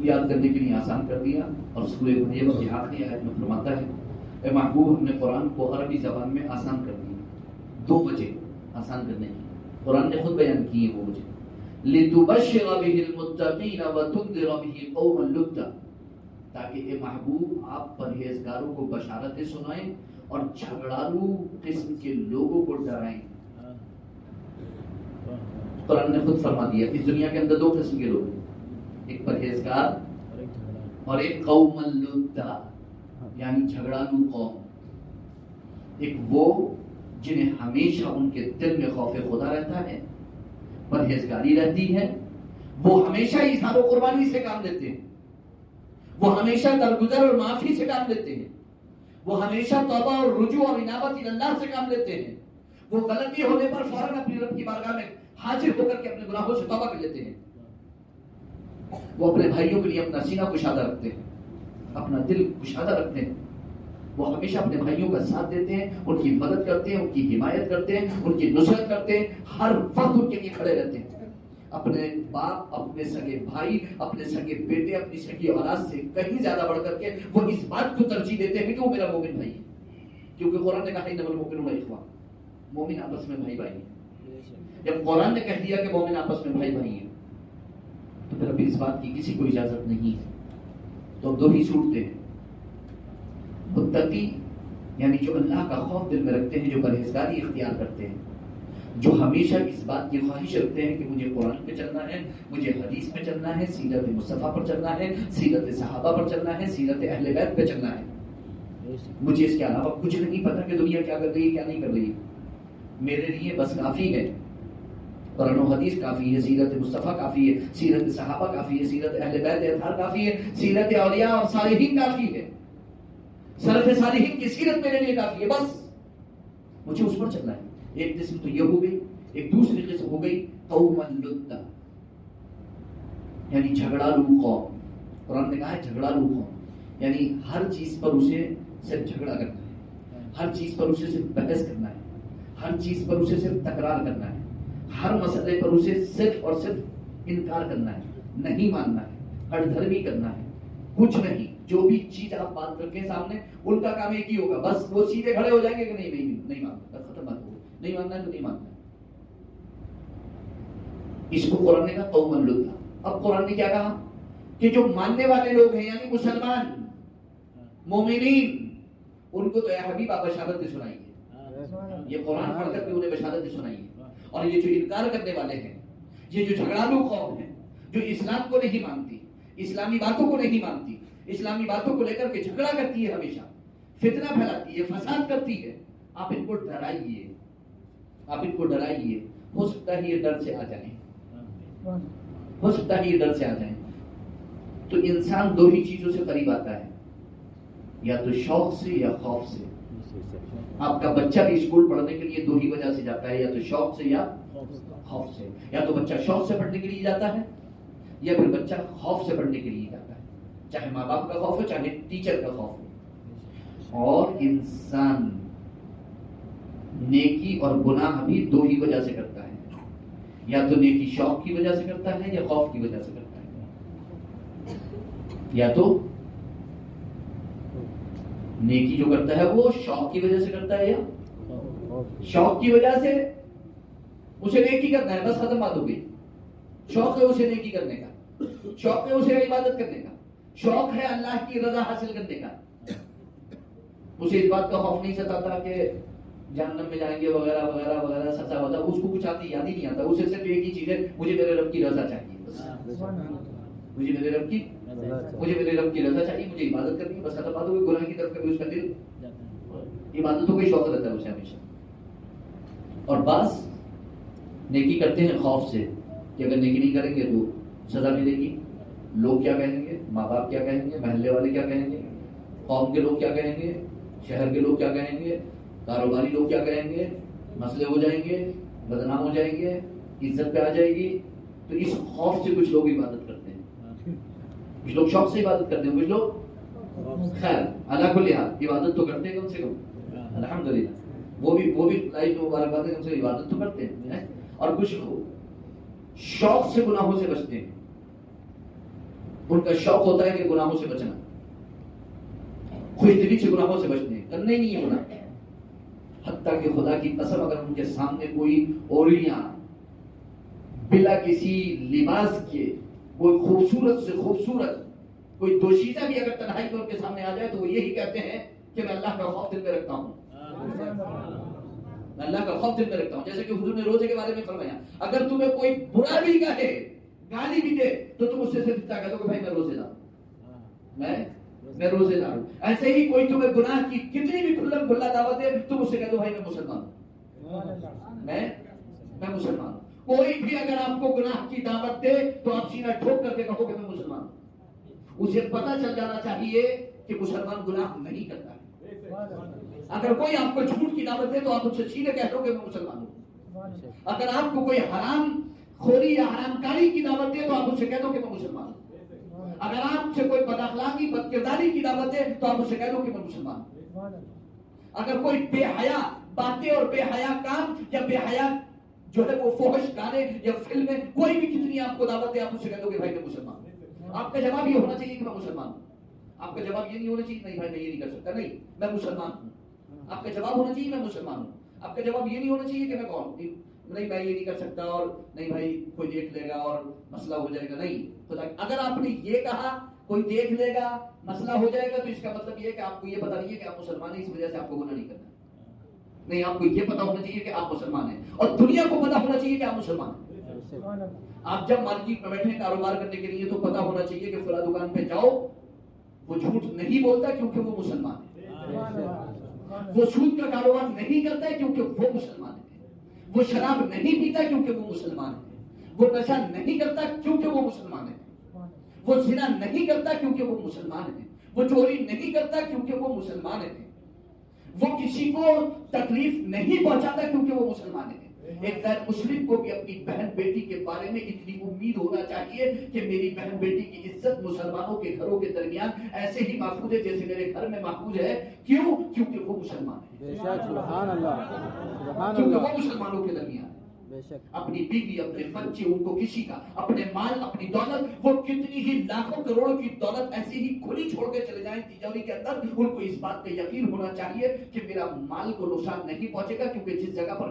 یاد کرنے کے لیے آسان کر دیا. اور سورہ مریم کی آخری آیت میں فرماتا ہے اے محبوب ہم نے قرآن کو عربی زبان میں آسان کر دیا. 2 وجہ آسان کرنے کی قرآن نے خود بیان کی ہے. وہ وجہ لِتُبَشِّرَ بِهِ الْمُتَّقِينَ وَتُنذِرَ بِهِ قَوْمًا لُدًّا، تاکہ اے محبوب آپ پرہیزگاروں کو بشارتیں سنائیں اور جھگڑالو قسم کے لوگوں کو ڈرائیں. قرآن نے خود فرما دیا اس دنیا کے اندر 2 قسم کے لوگ ہیں، ایک پرہیزگار اور ایک قوم لدّا، یعنی جھگڑالو قوم. ایک وہ جنہیں ہمیشہ ان کے دل میں خوف خدا رہتا ہے، پرہیزگاری رہتی ہے، وہ ہمیشہ اظہار و قربانی سے کام لیتے ہیں، وہ ہمیشہ درگزر اور معافی سے کام لیتے ہیں، وہ ہمیشہ توبہ اور رجوع اور انابت اللہ سے کام لیتے ہیں، وہ غلطی ہونے پر فوراً اپنی رب کی بارگاہ میں حاضر ہو کر کے اپنے گناہوں سے توبہ کر لیتے ہیں. وہ اپنے بھائیوں کے لیے اپنا سینہ کشادہ رکھتے ہیں، اپنا دل کشادہ رکھتے ہیں. وہ ہمیشہ اپنے بھائیوں کا ساتھ دیتے ہیں، ان کی مدد کرتے ہیں، ان کی حمایت کرتے ہیں، ان کی نصرت کرتے ہیں، ہر وقت ان کے لیے کھڑے رہتے ہیں. اپنے باپ، اپنے سگے بھائی، اپنے سگے بیٹے، اپنی سگی اولاد سے کہیں زیادہ بڑھ کر کے وہ اس بات کو ترجیح دیتے ہیں کہ وہ میرا مومن بھائی ہے. کیونکہ قرآن نے کہا انما المؤمنون اخوہ، مومن آپس میں بھائی بھائی ہیں. جب قرآن نے کہہ دیا کہ مومن آپس میں بھائی بھائی ہیں تو پھر ابھی اس بات کی کسی کو اجازت نہیں ہے. تو 2 ہی صورتیں ہیں، متقی یعنی جو اللہ کا خوف دل میں رکھتے ہیں، جو پرہیزگاری اختیار کرتے ہیں، جو ہمیشہ اس بات کی خواہش رکھتے ہیں کہ مجھے قرآن پہ چلنا ہے، مجھے حدیث پہ چلنا ہے، سیرت مصطفیٰ پر چلنا ہے، سیرت صحابہ پر چلنا ہے، سیرت اہل بیت پہ چلنا ہے. مجھے اس کے علاوہ کچھ نہیں پتا کہ دنیا کیا کر رہی ہے کیا نہیں کر رہی ہے. میرے لیے بس کافی ہے قرآن و حدیث، کافی ہے سیرت مصطفیٰ، کافی ہے سیرت صحابہ، کافی ہے سیرت اہل بیت اطہار، کافی ہے سیرت اولیاء اور صالحین، کافی ہے سلف صالحین کی سیرت میرے لیے کافی ہے. بس مجھے اس پر چلنا ہے. ایک قسم تو یہ ہو گئی، ایک دوسری قسم ہو گئی قوم لدّا، یعنی جھگڑالو قوم. قرآن نے کہا ہے جھگڑالو قوم، یعنی ہر چیز پر اسے صرف جھگڑا کرنا ہے، ہر چیز پر اسے صرف بحث کرنا ہے، ہر چیز پر اسے صرف تکرار کرنا ہے، ہر مسئلے پر اسے صرف اور صرف انکار کرنا ہے، نہیں ماننا ہے، ہر دھرمی کرنا ہے، کچھ نہیں. جو بھی چیز آپ بات رکھیں سامنے، ان کا کام ایک ہی ہوگا، بس وہ سیدھے کھڑے ہو جائیں گے کہ نہیں مانتا، ختم بات ہوگی، نہیں ماننا ہے تو نہیں ماننا ہے. اس کو قرآن نے کہا قوم لدّا. اب قرآن نے کیا کہا کہ جو ماننے والے لوگ ہیں یعنی مسلمان مومنین، ان کو تو اے حبیب آپ بشارتیں سنائیے. یہ قرآن پڑھ کر کے انہیں بشارتیں سنائیے. اور یہ جو انکار کرنے والے ہیں، یہ جو جھگڑالو قوم ہیں، جو اسلام کو نہیں مانتی، اسلامی باتوں کو نہیں مانتی، اسلامی باتوں کو لے کر کے جھگڑا کرتی ہے، ہمیشہ فتنہ پھیلاتی ہے، فساد کرتی ہے، آپ ان کو ڈرائیے، آپ ان کو ڈرائیے، ہو سکتا ہے یہ ڈر سے آ جائیں، ہو سکتا ہے یہ ڈر سے آ جائیں۔ تو انسان دو ہی چیزوں سے قریب آتا ہے، یا تو شوق سے یا خوف سے۔ آپ کا بچہ بھی اسکول پڑھنے کے لیے دو ہی وجہ سے جاتا ہے، یا تو شوق سے یا خوف سے۔ یا تو بچہ شوق سے پڑھنے کے لیے جاتا ہے، یا پھر بچہ خوف سے پڑھنے کے لیے جاتا ہے، چاہے ماں باپ کا خوف ہو، چاہے ٹیچر کا خوف ہو۔ اور انسان نیکی اور گناہ بھی دو ہی وجہ سے کرتا ہے، یا تو نیکی شوق کی وجہ سے کرتا ہے یا خوف کی وجہ سے کرتا ہے۔ یا تو نیکی جو کرتا ہے وہ شوق کی وجہ سے کرتا ہے، یا شوق کی وجہ سے اسے نیکی کرنا ہے، بس ختم بات ہو گئی۔ شوق ہے اسے نیکی کرنے کا، شوق ہے اسے عبادت کرنے کا، شوق ہے اللہ کی رضا حاصل کرنے کا۔ اسے اس بات کا خوف نہیں ستاتا کہ جہنم میں جائیں گے وغیرہ وغیرہ وغیرہ، سزا وزا اس کو کچھ آتی یاد ہی نہیں آتا، اسے صرف ایک ہی چیز ہے، مجھے میرے رب کی رضا چاہیے، بس مجھے میرے رب کی رضا چاہیے، مجھے عبادت کرنی ہے، بس ختم بات ہو گئی۔ گناہ کی طرف کبھی اس کا دل، عبادتوں کا ہی شوق رہتا ہے اسے ہمیشہ۔ اور بعض نیکی کرتے ہیں خوف سے کہ اگر نیکی نہیں کریں گے تو سزا ملے گی، لوگ کیا کہیں گے، ماں باپ کیا کہیں گے، محلے والے کیا کہیں گے، قوم کے لوگ کیا کہیں گے، شہر کے لوگ کیا کہیں گے، کاروباری لوگ کیا کہیں گے، مسئلے ہو جائیں گے، بدنام ہو جائیں گے، عزت پہ آ جائے گی۔ تو اس خوف سے کچھ لوگ عبادت کرتے ہیں، کچھ لوگ شوق سے عبادت کرتے ہیں، کچھ لوگ خیر اللہ کو لحاظ عبادت تو کرتے ہیں کم سے کم الحمدللہ، وہ بھی لائف مبارکباد ہے، کم سے عبادت تو کرتے ہیں۔ اور کچھ لوگ شوق سے گناہوں سے بچتے ہیں، ان کا شوق ہوتا ہے کہ گناہوں سے بچنا، خوش دلی سے گناہوں سے بچنے، کرنے ہی نہیں ہے گناہ۔ حتیٰ کہ خدا کی قسم اگر ان کے سامنے کوئی اوریاں بلا کسی لباس کے کوئی خوبصورت سے خوبصورت کوئی دوشیزہ بھی اگر تنہائی میں ان کے سامنے آ جائے تو وہ یہی کہتے ہیں کہ میں اللہ کا خوف دل میں رکھتا ہوں، میں اللہ کا خوف دل میں رکھتا ہوں۔ جیسے کہ حضور نے روزے کے بارے میں فرمایا، اگر تمہیں کوئی برا بھی کہے، گالی بھی دے، تو تم اس سے صرف اتنا کہہ دو کہ بھائی میں روزے دار ہوں، میں روزے دار ہوں۔ ایسے ہی کوئی تمہیں گناہ کی کتنی بھی کھلم کھلا دعوت دے، تم اس سے کہہ دو بھائی میں مسلمان ہوں، میں مسلمان ہوں۔ کوئی بھی اگر آپ کو گناہ کی دعوت دے تو آپ سینہ ٹھوک کر کے کہو کہ میں مسلمان ہوں۔ اسے پتہ چل جانا چاہیے کہ مسلمان گناہ نہیں کرتا ہے۔ اگر کوئی آپ کو جھوٹ کی دعوت دے تو آپ اسے سیدھے کہہ دو کہ میں مسلمان ہوں۔ اگر آپ کو کوئی حرام خوری یا حرام کاری کی دعوت دے تو آپ اسے کہہ دو کہ میں مسلمان ہوں۔ اگر آپ سے کوئی بد اخلاقی بد کرداری کی دعوت دے تو آپ اسے کہہ دو کہ میں مسلمان ہوں۔ اگر کوئی بے حیا باتیں اور بے حیا کام یا بے حیا جو ہے وہ فحش گانے یا فلمیں کوئی بھی کتنی آپ کو دعوت دے، آپ اسے کہہ دو کہ بھائی میں مسلمان ہوں۔ آپ کا جواب یہ ہونا چاہیے کہ میں مسلمان ہوں۔ آپ کا جواب یہ نہیں ہونا چاہیے نہیں بھائی میں یہ نہیں کر سکتا، نہیں میں مسلمان ہوں۔ آپ کا جواب ہونا چاہیے میں مسلمان ہوں۔ آپ کا جواب یہ نہیں ہونا چاہیے کہ میں کون، نہیں میں یہ نہیں کر سکتا، اور نہیں بھائی کوئی دیکھ لے گا اور مسئلہ ہو جائے گا، نہیں خدا۔ اگر آپ نے یہ کہا کوئی دیکھ لے گا مسئلہ ہو جائے گا تو اس کا مطلب یہ ہے کہ آپ کو یہ پتا نہیں ہے کہ آپ مسلمان ہیں، اس وجہ سے آپ کو گناہ نہیں کرنا۔ نہیں، آپ کو یہ پتا ہونا چاہیے کہ آپ مسلمان ہیں، اور دنیا کو پتا ہونا چاہیے کہ آپ مسلمان ہیں۔ آپ جب مارکیٹ میں بیٹھے کاروبار کرنے کے لیے تو پتا ہونا چاہیے کہ فلاں دکان پہ جاؤ، وہ جھوٹ نہیں بولتا کیونکہ وہ مسلمان ہے، وہ سود کا کاروبار نہیں کرتا ہے کیونکہ وہ مسلمان ہے، وہ شراب نہیں پیتا کیونکہ وہ مسلمان ہے، وہ نشہ نہیں کرتا کیونکہ وہ مسلمان ہے، وہ زنا نہیں کرتا کیونکہ وہ مسلمان ہے، وہ چوری نہیں کرتا کیونکہ وہ مسلمان ہے، وہ کسی کو تکلیف نہیں پہنچاتا کیونکہ وہ مسلمان ہے۔ ایک غیر مسلم کو بھی اپنی بہن بیٹی کے بارے میں اتنی امید ہونا چاہیے کہ میری بہن بیٹی کی عزت مسلمانوں کے گھروں کے درمیان ایسے ہی محفوظ ہے جیسے میرے گھر میں محفوظ ہے۔ کیوں؟ کیونکہ وہ مسلمان ہے، سبحان اللہ، سبحان کیونکہ اللہ، وہ مسلمانوں کے درمیان ہے۔ بے شک اپنی بیوی، اپنے بچے، ان کو کسی کا اپنے مال، اپنی دولت، وہ کتنی ہی لاکھوں کروڑوں کی دولت ایسی ہی کھلی چھوڑ کے چلے جائیں تجاری کے اندر، ان کو اس بات کا یقین ہونا چاہیے کہ میرا مال کو نقصان نہیں پہنچے گا کیونکہ جس جگہ پر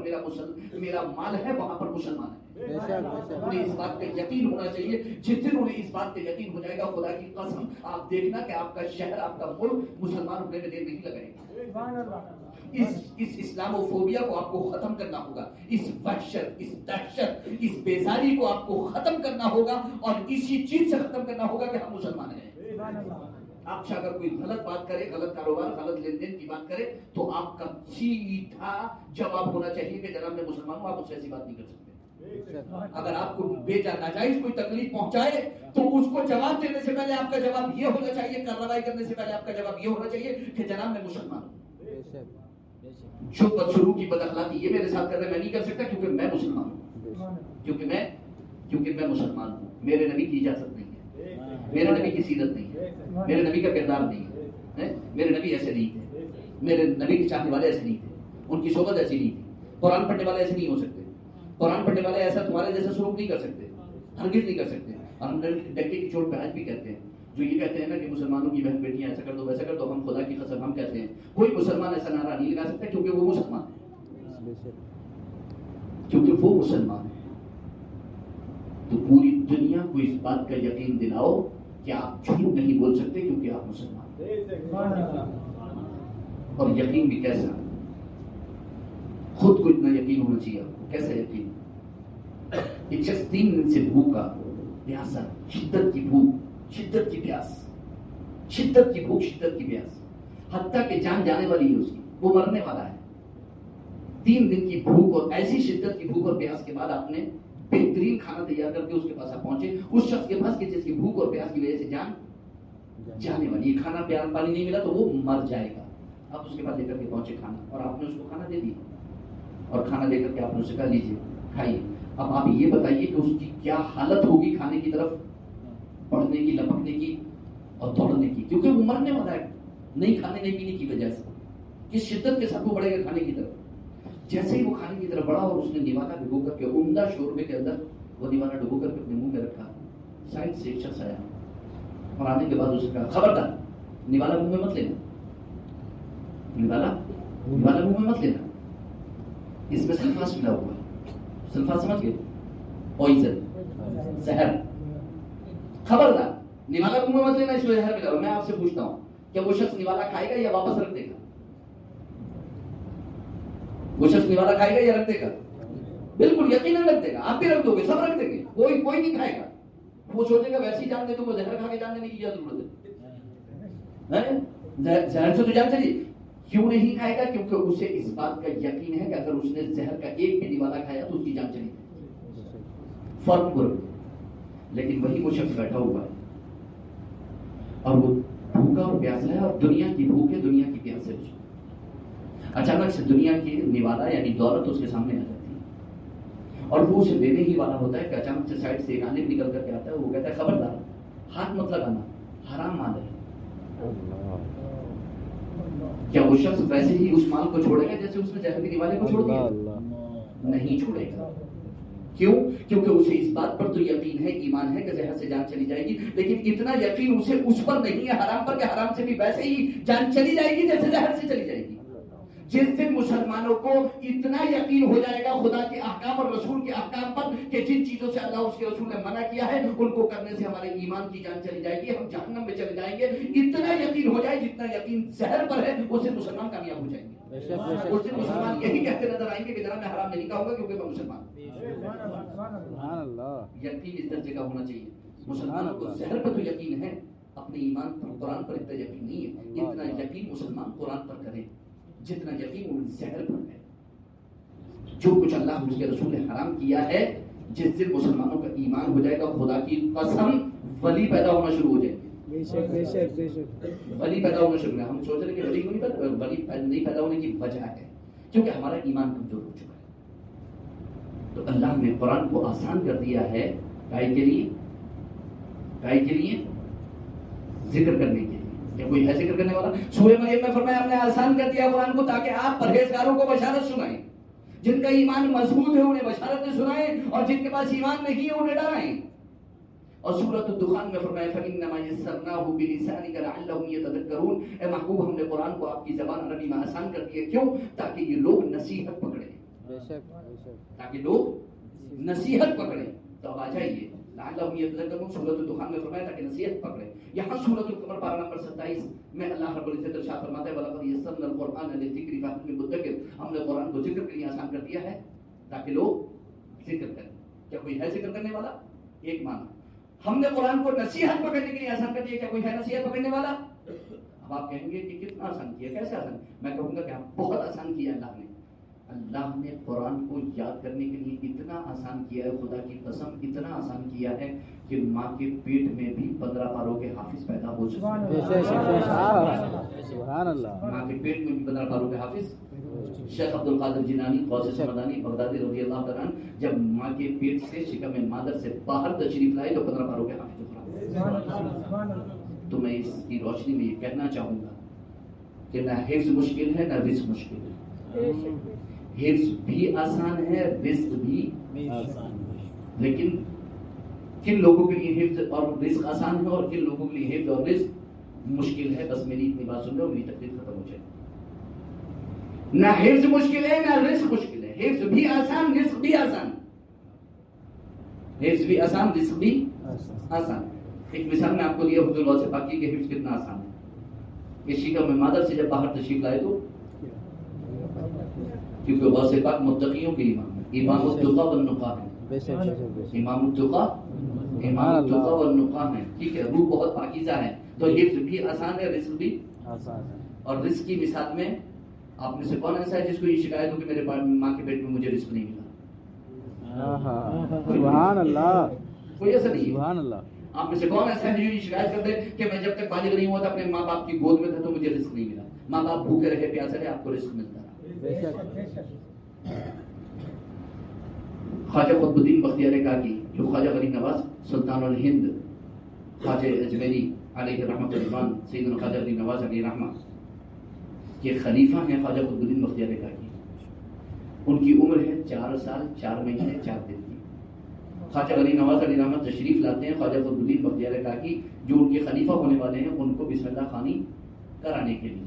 میرا مال ہے وہاں پر مسلمان ہے۔ بے شک، بے شک، انہیں اس بات کا یقین ہونا چاہیے۔ جس دن انہیں اس بات کا یقین ہو جائے گا، خدا کی قسم آپ دیکھنا کہ آپ کا شہر، آپ کا ملک مسلمان ہونے میں دیر نہیں لگے گا۔ اس اسلاموفوبیا کو آپ کو ختم کرنا ہوگا، اس وحشت، اس دہشت، اس بیزاری کو آپ کو ختم کرنا ہوگا، اور اسی چیز سے ختم کرنا ہوگا کہ ہم مسلمان ہیں۔ آپ سے اگر کوئی غلط بات کرے، غلط کاروبار، غلط لین دین کی بات کرے، تو آپ کا سیدھا جواب ہونا چاہیے کہ جناب میں مسلمان ہوں، آپ اس سے ایسی بات نہیں کر سکتے۔ اگر آپ کو ناجائز کوئی تکلیف پہنچائے تو اس کو جواب دینے سے پہلے آپ کا جواب یہ ہونا چاہیے، کارروائی کرنے سے پہلے آپ کا جواب یہ ہونا چاہیے کہ جناب میں مسلمان ہوں۔ جو بدسلوکی، بد اخلاقی یہ میرے ساتھ کر رہے، میں نہیں کر سکتا کیونکہ میں مسلمان ہوں، کیونکہ میں مسلمان ہوں۔ میرے نبی کی اجازت نہیں ہے، میرے نبی کی سیرت نہیں ہے، میرے نبی کا کردار نہیں ہے، میرے نبی ایسے نہیں تھے، میرے نبی کے چاہنے والے ایسے نہیں تھے، ان کی صحبت ایسی نہیں تھی، قرآن پڑھنے والے ایسے نہیں ہو سکتے، قرآن پڑھنے والے ایسا تمہارے جیسا سلوک نہیں کر سکتے، ہرگز نہیں کر سکتے۔ اور ہم ڈکے کی چوٹ پہ آج بھی کہتے ہیں، جو یہ کہتے ہیں نا کہ مسلمانوں کی بہن بیٹیاں ایسا کر دو ویسا کر دو، ہم خدا کی قسم ہم کہتے ہیں کوئی مسلمان ایسا نعرہ نہیں لگا سکتا کیونکہ وہ مسلمان ہے، کیونکہ وہ مسلمان ہے۔ تو پوری دنیا کو اس بات کا یقین دلاؤ کہ آپ جھوٹ نہیں بول سکتے کیونکہ آپ مسلمان ہیں۔ اور یقین بھی کیسا، خود کو اتنا یقین ہونا چاہیے آپ کو۔ کیسا یقین؟ ایک شخص 3 دن سے بھوکا پیاسا، شدت کی بھوک، شدت کی پیاس، شدت کی بھوک، شدت کی پیاس، حتیٰ کہ جان جانے والی ہے اس کی، وہ مرنے والا ہے۔ 3 دن کی بھوک اور ایسی شدت کی بھوک اور پیاس کے بعد آپ نے بہترین کھانا تیار کر کے اس کے پاس آپ پہنچے، اس شخص کے پاس کہ جس کی بھوک اور پیاس کی وجہ سے جان جانے والی ہے، کھانا پیار پانی نہیں ملا تو وہ مر جائے گا۔ آپ اس کے پاس لے کر کے پہنچے کھانا، اور آپ نے اس کو کھانا دے دیا، اور کھانا دے کر کے آپ نے اسے کہا لیجیے کھائیے۔ اب آپ یہ بتائیے کہ اس کی کیا حالت ہوگی کھانے کی طرف بڑھنے کی، لپکنے کی اور دوڑنے کی، کیونکہ وہ مرنے والا ہے نہیں کھانے نہیں پینے کی وجہ سے۔ کس شدت کے ساتھ وہ بڑھے گا کھانے کی طرف۔ جیسے ہی وہ کھانے کی طرف بڑھا اور اس نے نوالا ڈبو کر کے عمدہ شوربے کے اندر وہ نوالا ڈبو کر کے اپنے منہ میں رکھا، سائڈ سے ایک شخص آیا اور آنے کے بعد اسے کہا خبردار نوالا منہ میں مت لینا، نوالا منہ میں مت لینا، اس میں سلفاس ملا ہوا ہے، سلفاس سمجھ گئے، پوائزن، زہر، خبردار نوالا منہ میں مت لینا، اس میں زہر ملا ہوا۔ میں آپ سے پوچھتا ہوں کیا وہ شخص نوالا کھائے گا یا واپس رکھ دے گا؟ وہ شخص نوالا کھائے گا یا رکھ دے گا؟ بالکل یقیناً رکھ دے گا، آپ بھی رکھ دو گے، سب رکھ دیں گے، کوئی نہیں کھائے گا۔ وہ سوچے گا ویسے ہی جان دے تو وہ زہر کھا کے جان دینے کی کیا ضرورت ہے؟ زہر سے تو جان چلی، کیوں نہیں کھائے گا؟ کیونکہ اسے اس بات کا یقین ہے کہ اگر اس نے زہر کا ایک بھی نوالا کھایا تو اس کی جان چلی جائے، فرق پر۔ لیکن وہی وہ شخص بیٹھا ہوا ہے اور وہ بھوکا اور پیاسا ہے، اور دنیا کی بھوک ہے، دنیا کی پیاس ہے اس کو۔ اچانک سے دنیا کی نوالا یعنی دولت اس کے سامنے آ جاتی ہے، اور وہ اسے لینے ہی والا ہوتا ہے کہ اچانک سے سائڈ سے ایک عالم نکل کر کے آتا ہے، وہ کہتا ہے خبردار ہاتھ مت لگانا، حرام مال ہے۔ کیا وہ شخص ویسے ہی اس مال کو چھوڑے گا جیسے اس نے زہر کے نوالے کو چھوڑ دیا؟ نہیں چھوڑے گا۔ کیوں؟ کیونکہ اسے اس بات پر تو یقین ہے، ایمان ہے کہ زہر سے جان چلی جائے گی، لیکن اتنا یقین اسے اس پر نہیں ہے حرام پر، کہ حرام سے بھی ویسے ہی جان چلی جائے گی جیسے زہر سے چلی جائے گی۔ جس دن مسلمانوں کو اتنا یقین ہو جائے گا خدا کے احکام اور رسول کے احکام پر کہ جن چیزوں سے اللہ اس کے رسول نے منع کیا ہے ان کو کرنے سے ہمارے ایمان کی جان چلی جائے گی، ہم جہنم میں چلے جائیں گے، اتنا یقین ہو جائے جتنا یقین زہر پر ہے، اس دن مسلمان کامیاب ہو جائیں گے۔ اس دن مسلمان یہی کہتے نظر آئیں گے کہ جناب میں حرام نہیں کہوں گا کیونکہ میں مسلمان ہوں۔ یقین اس درجے کا ہونا چاہیے۔ مسلمانوں کو زہر پر تو یقین ہے، اپنے ایمان پر، قرآن پر اتنا یقین نہیں ہے، اتنا یقین مسلمان قرآن پر کرے جتنا یقین ان زہر پر ہے۔ جو کچھ اللہ اس کے رسول نے حرام کیا ہے، جس دن مسلمانوں کا ایمان ہو جائے گا خدا کی قسم ولی پیدا ہونا شروع ہو جائے گے۔ ولی پیدا ہونا شروع ہے۔ ہم سوچ رہے کہ ولی نہیں پیدا ہونے کی وجہ ہے کیونکہ ہمارا ایمان کمزور ہو چکا ہے۔ تو اللہ نے قرآن کو آسان کر دیا ہے کائے کے لیے ذکر کرنے کے لیے۔ کیا کوئی ہے ذکر کرنے والا؟ سورہ مریم میں فرمایا ہم نے آسان کر دیا قرآن کو تاکہ آپ پرہیزگاروں کو بشارت سنائیں، جن کا ایمان مضبوط ہے انہیں بشارتیں سنائیں، اور جن کے پاس ایمان نہیں ہے انہیں ڈرائیں۔ اور سورۃ الدخان میں فرمایا فَإِنَّمَا يَسَّرْنَاهُ بِلِسَانِكَ لَعَلَّهُمْ يَتَذَكَّرُونَ۔ اے محبوب ہم نے قرآن کو آپ کی زبان عربی میں آسان کر دیا، کیوں؟ تاکہ یہ لوگ نصیحت پکڑیں، تاکہ لوگ نصیحت پکڑیں۔ تو اب آ جائیے لعلهم يتذكرون سورۃ الدخان میں فرمایا تھا کہ نصیحت پکڑے. یہاں سورۃ القمر پارہ نمبر 27 میں اللہ رب العزت ارشاد فرماتا ہے وَلَقَدْ يَسَّرْنَا الْقُرْآنَ لِلذِّكْرِ فَهَلْ مِن مُدَّكِرٍ. ہم نے قرآن کو ذکر کے لیے آسان کر دیا ہے تاکہ لوگ ذکر کریں. کیا کوئی ہے ذکر کرنے والا؟ ایک معنی. ہم نے قرآن کو نصیحت پکڑنے کے لیے آسان کر دیا. کیا کوئی ہے نصیحت پکڑنے والا؟ اب آپ کہیں گے کہ کتنا آسان کیا, کیسے آسان؟ میں کہوں گا کہ بہت آسان کیا اللہ نے. اللہ نے قرآن کو یاد کرنے کے لیے اتنا آسان کیا ہے, خدا کی قسم اتنا آسان کیا ہے کہ ماں کے پیٹ میں بھی 15 پاروں کے حافظ پیدا ہو چکے ہیں. سبحان اللہ. ماں کے پیٹ میں بھی 15 پاروں کے حافظ. شیخ عبد القادر جیلانی غوث سمدانی بغدادی رضی اللہ تعالیٰ عنہ جب ماں کے پیٹ سے شکم مادر سے باہر تشریف لائے تو 15 پاروں کے حافظ. تو میں اس کی روشنی میں یہ کہنا چاہوں گا کہ نہ حفظ مشکل ہے نہ رزق مشکل ہے. حفظ بھی آسان ہے, رزق بھی آسان ہے. لیکن کن لوگوں کے لیے حفظ اور رزق آسان ہے اور کن لوگوں کے لیے حفظ اور رزق مشکل ہے؟ بس میری اتنی بات سن لو, میری تقریر ختم ہو جائے. نہ حفظ مشکل ہے نہ رزق مشکل ہے. حفظ بھی آسان, رزق بھی آسان. حفظ بھی آسان, رزق بھی آسان. ایک مثال میں آپ کو دیا حضور غوث پاک کی کہ حفظ کتنا آسان ہے. یہ شکم میں مادر سے جب باہر تشریف لائے تو کیونکہ غوث پاک متقیوں کے امام ہے, امام التقیٰ والنقاء ہے. امام التقیٰ والنقاء ہے. ٹھیک ہے, روح بہت پاکیزہ ہے. تو حفظ بھی آسان ہے, رزق بھی آسان ہے. اور رزق کی مثال میں آپ میں سے کون ایسا ہے جس کو یہ شکایت ہو کہ میرے ماں کے پیٹ میں مجھے رزق نہیں ملا؟ سبحان اللہ. کوئی ایسا نہیں. سبحان اللہ. آپ میں سے کون ایسا ہے جو یہ شکایت کرتے کہ میں جب تک بالغ نہیں ہوا تھا اپنے ماں باپ کی گود میں تھا تو مجھے رزق نہیں ملا؟ ماں باپ بھوکے رہے پیاسے رہے, آپ کو رزق ملتا رہا. خواجہ قطب الدین بختیار کاکی جو خواجہ غریب نواز سلطان الہند خواجہ اجمیری علیہ رحمۃ الرحمان سیدنا خواجہ غریب نواز علیہ رحمہ کے خلیفہ ہیں خواجہ قطب الدین بختیار کاکی. ان کی عمر ہے 4 سال 4 مہینے 4 دن کی. خواجہ غریب نواز علیہ رحمہ تشریف لاتے ہیں خواجہ قطب الدین بختیار کاکی جو ان کے خلیفہ ہونے والے ہیں ان کو بسم اللہ خوانی کرانے کے لیے,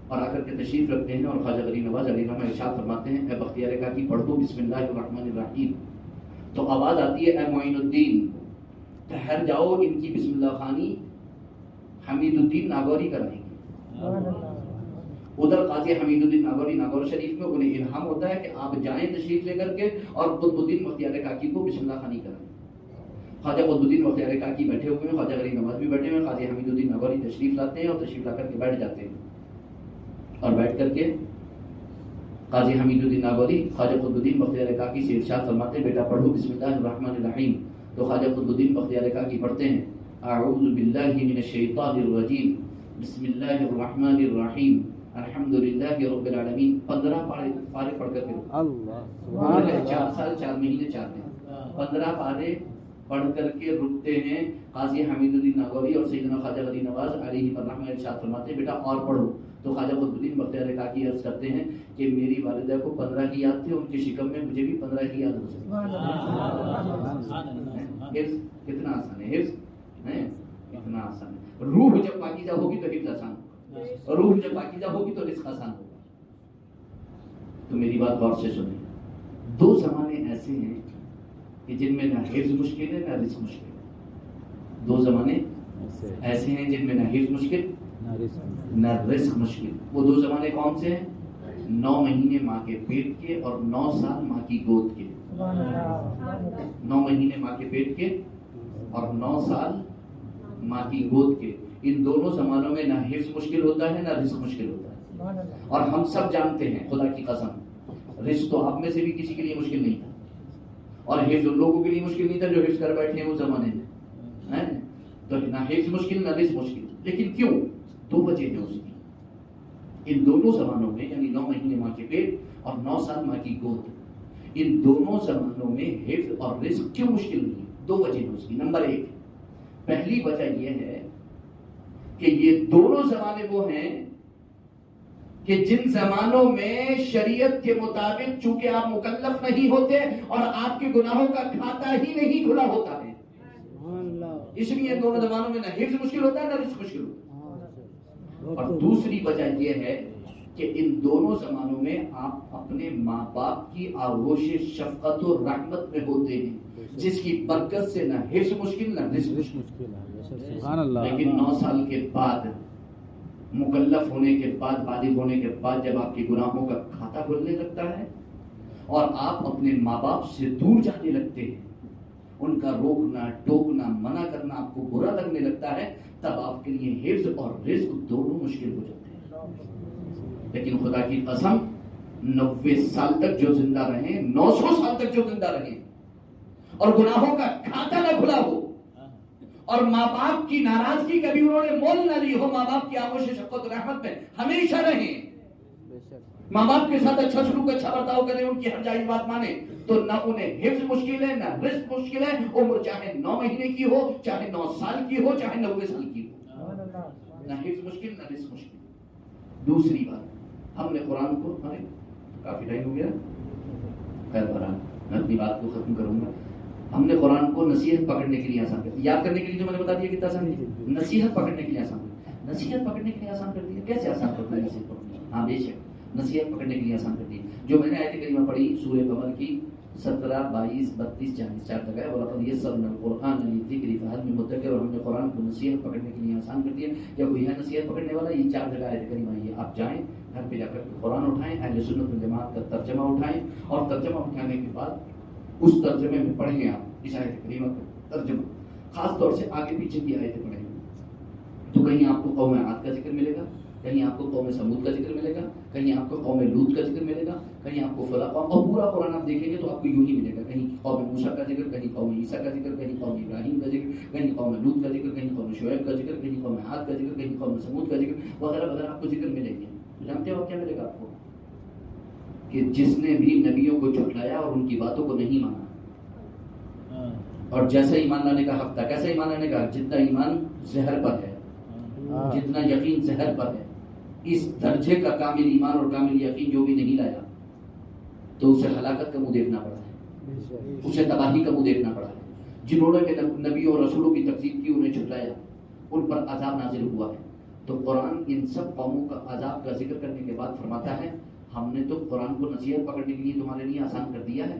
اور آ کر کے تشریف رکھتے ہیں. اور خواجہ غریب نواز علیہ رحمہ ارشاد فرماتے ہیں اے بختیار کاکی پڑھ دو بسم اللہ الرحمن الرحیم. تو آواز آتی ہے اے معین الدین ٹھہر جاؤ, ان کی بسم اللہ خوانی حمید الدین ناگوری کرائیں گے. ادھر قاضی حمید الدین ناگوری ناگور شریف میں انہیں الہام ہوتا ہے کہ آپ جائیں تشریف لے کر کے اور قطب الدین بختیار کاکی کو بسم اللہ خوانی کرائیں. خواجہ قطب الدین بختیار کاکی بیٹھے ہوئے ہیں, خواجہ غریب نواز بھی بیٹھے ہوئے ہیں. قاضی حمید الدین ناگوری تشریف لاتے ہیں اور تشریف لا کر کے بیٹھ جاتے ہیں. اور بیٹھ کر کے قاضی حمید الدین ناگوری خواجہ قطب الدین بختیار کاکی سے ارشاد فرماتے ہیں بیٹا پڑھو بسم اللہ الرحمن الرحیم. تو خواجہ قطب الدین بختیار کاکی پڑھتے ہیں اعوذ باللہ من الشیطان الرجیم بسم اللہ الرحمن الرحیم الحمدللہ رب العالمین. 15 پارے پڑھ کر کے اللہ 4 سال 4 مہینے 4 دن 15 پارے پڑھ کر کے رکتے ہیں. قاضی حمید الدین ناگوری اور سیدنا خواجہ غریب نواز علیہ الرحمہ ارشاد فرماتے ہیں بیٹا اور پڑھو. تو خواجہ قطب الدین بختیار کاکی عرض کرتے ہیں کہ میری والدہ کو 15 ہی یاد تھے, ان کے شکم میں مجھے بھی 15 ہی یاد ہو سکتے. حفظ کتنا آسان ہے, حفظ اتنا آسان ہے. روح جب پاکیزہ ہوگی تو حفظ آسان ہوگا, روح جب پاکیزہ ہوگی تو رزق آسان ہوگا. تو میری بات غور سے سنیں. 2 زمانے ایسے ہیں کہ جن میں نہ حفظ مشکل ہے نہ رزق مشکل ہے. 2 زمانے ایسے ہیں جن میں نہ حفظ مشکل نہ رزق مشکل. وہ 2 زمانے کون سے ہیں؟ 9 مہینے ماں کے پیٹ کے اور 9 سال ماں کی گود کے. 9 مہینے ماں کے پیٹ کے اور 9 سال ماں کی گود کے. ان دونوں زمانوں میں نہ حفظ مشکل ہوتا ہے نہ رزق مشکل ہوتا ہے. اور ہم سب جانتے ہیں خدا کی قسم رزق تو آپ میں سے بھی کسی کے لیے مشکل نہیں تھا اور حفظ ان لوگوں کے لیے مشکل نہیں تھا جو حفظ کر بیٹھے ہیں اس زمانے میں. تو نہ حفظ مشکل نہ رزق مشکل. لیکن کیوں؟ 2 وجہ ہیں اس کی. ان دونوں زمانوں میں یعنی 9 مہینے ماں کے پیٹ اور 9 سال ماں کی گود, ان دونوں زمانوں میں حفظ اور رزق کیوں مشکل نہیں ہے؟ 2 وجہ ہیں اس کی. نمبر 1 پہلی وجہ یہ ہے کہ یہ دونوں زمانے وہ ہیں کہ جن زمانوں میں شریعت کے مطابق چونکہ آپ مکلف نہیں ہوتے اور آپ کے گناہوں کا کھاتا ہی نہیں کھلا ہوتا ہے, اس لیے دونوں زمانوں میں نہ حفظ مشکل ہوتا ہے نہ رزق مشکل ہوتا ہے. اور دوسری وجہ یہ ہے کہ ان دونوں زمانوں میں آپ اپنے ماں باپ کی آغوش شفقت و رحمت میں ہوتے ہیں، جس کی برکت سے نہ حفظ مشکل نہ رزق مشکل ہے۔ سبحان اللہ۔ لیکن 9 سال کے بعد مکلف ہونے کے بعد، بالغ ہونے کے بعد جب آپ کے گناہوں کا کھاتا کھلنے لگتا ہے اور آپ اپنے ماں باپ سے دور جانے لگتے ہیں، ان کا روکنا ٹوکنا منع کرنا آپ کو برا لگنے لگتا ہے، تب آپ کے لیے حفظ اور رزق دونوں مشکل ہو جاتے ہیں۔ لیکن خدا کی قسم 90 سال تک جو زندہ رہیں، 900 سال تک جو زندہ رہیں اور گناہوں کا کھاتا نہ کھلا ہو اور ماں باپ کی ناراضگی کبھی انہوں نے مول نہ لی ہو، ماں باپ کی آغوش شفقت و رحمت میں ہمیشہ رہیں، ماں باپ کے ساتھ اچھا سلوک اچھا برتاؤ کریں، ان کی ہر جائز بات مانے، تو نہ انہیں حفظ مشکل ہے نہ رزق مشکل ہے، عمر چاہے 9 مہینے کی ہو، چاہے 9 سال کی ہو، چاہے 90 سال کی ہو، نہ حفظ مشکل نہ رزق مشکل۔ دوسری بات، ہم نے قرآن کو کافی ٹائم ہو گیا، خیر بہرحال میں اپنی بات کو ختم کروں گا۔ ہم نے قرآن کو نصیحت پکڑنے کے لیے آسان کر دیا، یاد کرنے کے لیے جو میں نے بتا دیا کتنا آسان ہے، نصیحت پکڑنے کے لیے آسان کر دیا، نصیحت پکڑنے کے لیے آسان کر دیا۔ کیسے آسان کر دیا نصیحت پکڑنے؟ ہاں بے شک نصیحت پکڑنے کے لیے آسان کر دی۔ جو میں نے آیت کریمہ پڑھی سورہ قمر کی 17، 22، 32، 40 4 تک ہے، وَلَقَدْ يَسَّرْنَا الْقُرْآنَ لِلذِّكْرِ فَهَلْ مِن مُدَّكِرٍ، اور ہم نے قرآن کو نصیحت پکڑنے کے لیے آسان کر دیا۔ یا کوئی ہے نصیحت پکڑنے والا؟ یہ 4 جگہ آیت کریمہ ہے، آپ جائیں گھر پہ جا کر قرآن اٹھائیں، اہل سنت والجماعت کا ترجمہ اٹھائیں، اور ترجمہ اٹھانے کے بعد اس ترجمے میں پڑھیں آپ اس آیت کریمہ کا ترجمہ، خاص طور سے آگے پیچھے کی آیتیں پڑھیں، تو کہیں آپ کو قوم عاد کا ذکر ملے گا، کہیں آپ کو قوم سمود کا ذکر ملے گا، کہیں آپ کو قوم لوط کا ذکر ملے گا، کہیں آپ کو فلاں قوم، اور پورا قرآن آپ دیکھیں گے تو آپ کو یوں ہی ملے گا، کہیں قوم موسیٰ کا ذکر، کہیں قوم عیسیٰ کا ذکر، کہیں قوم ابراہیم کا ذکر، کہیں قوم لوط کا ذکر، کہیں قوم شعیب کا ذکر، کہیں قوم عاد کا ذکر، کہیں قوم سمود کا ذکر وغیرہ وغیرہ آپ کو ذکر ملیں گے۔ جانتے ہو کیا ملے گا آپ کو؟ کہ جس نے بھی نبیوں کو جھٹلایا اور ان کی باتوں کو نہیں مانا، اور جیسا ایمان لانے کا حق تھا، کیسا ایمان لانے کا؟ جتنا ایمان زہر پر ہے، جتنا یقین زہر پر ہے، اس درجے کا کامل ایمان اور کامل یقین جو بھی نہیں لایا تو اسے ہلاکت کا منہ دیکھنا پڑا ہے، اسے تباہی کا منہ دیکھنا پڑا ہے۔ جنہوں نے نبیوں اور رسولوں کی تکذیب کی، انہیں جھٹلایا، ان پر عذاب نازل ہوا ہے۔ تو قرآن ان سب قوموں کا عذاب کا ذکر کرنے کے بعد فرماتا ہے ہم نے تو قرآن کو نصیحت پکڑنے کے لیے تمہارے لیے آسان کر دیا ہے،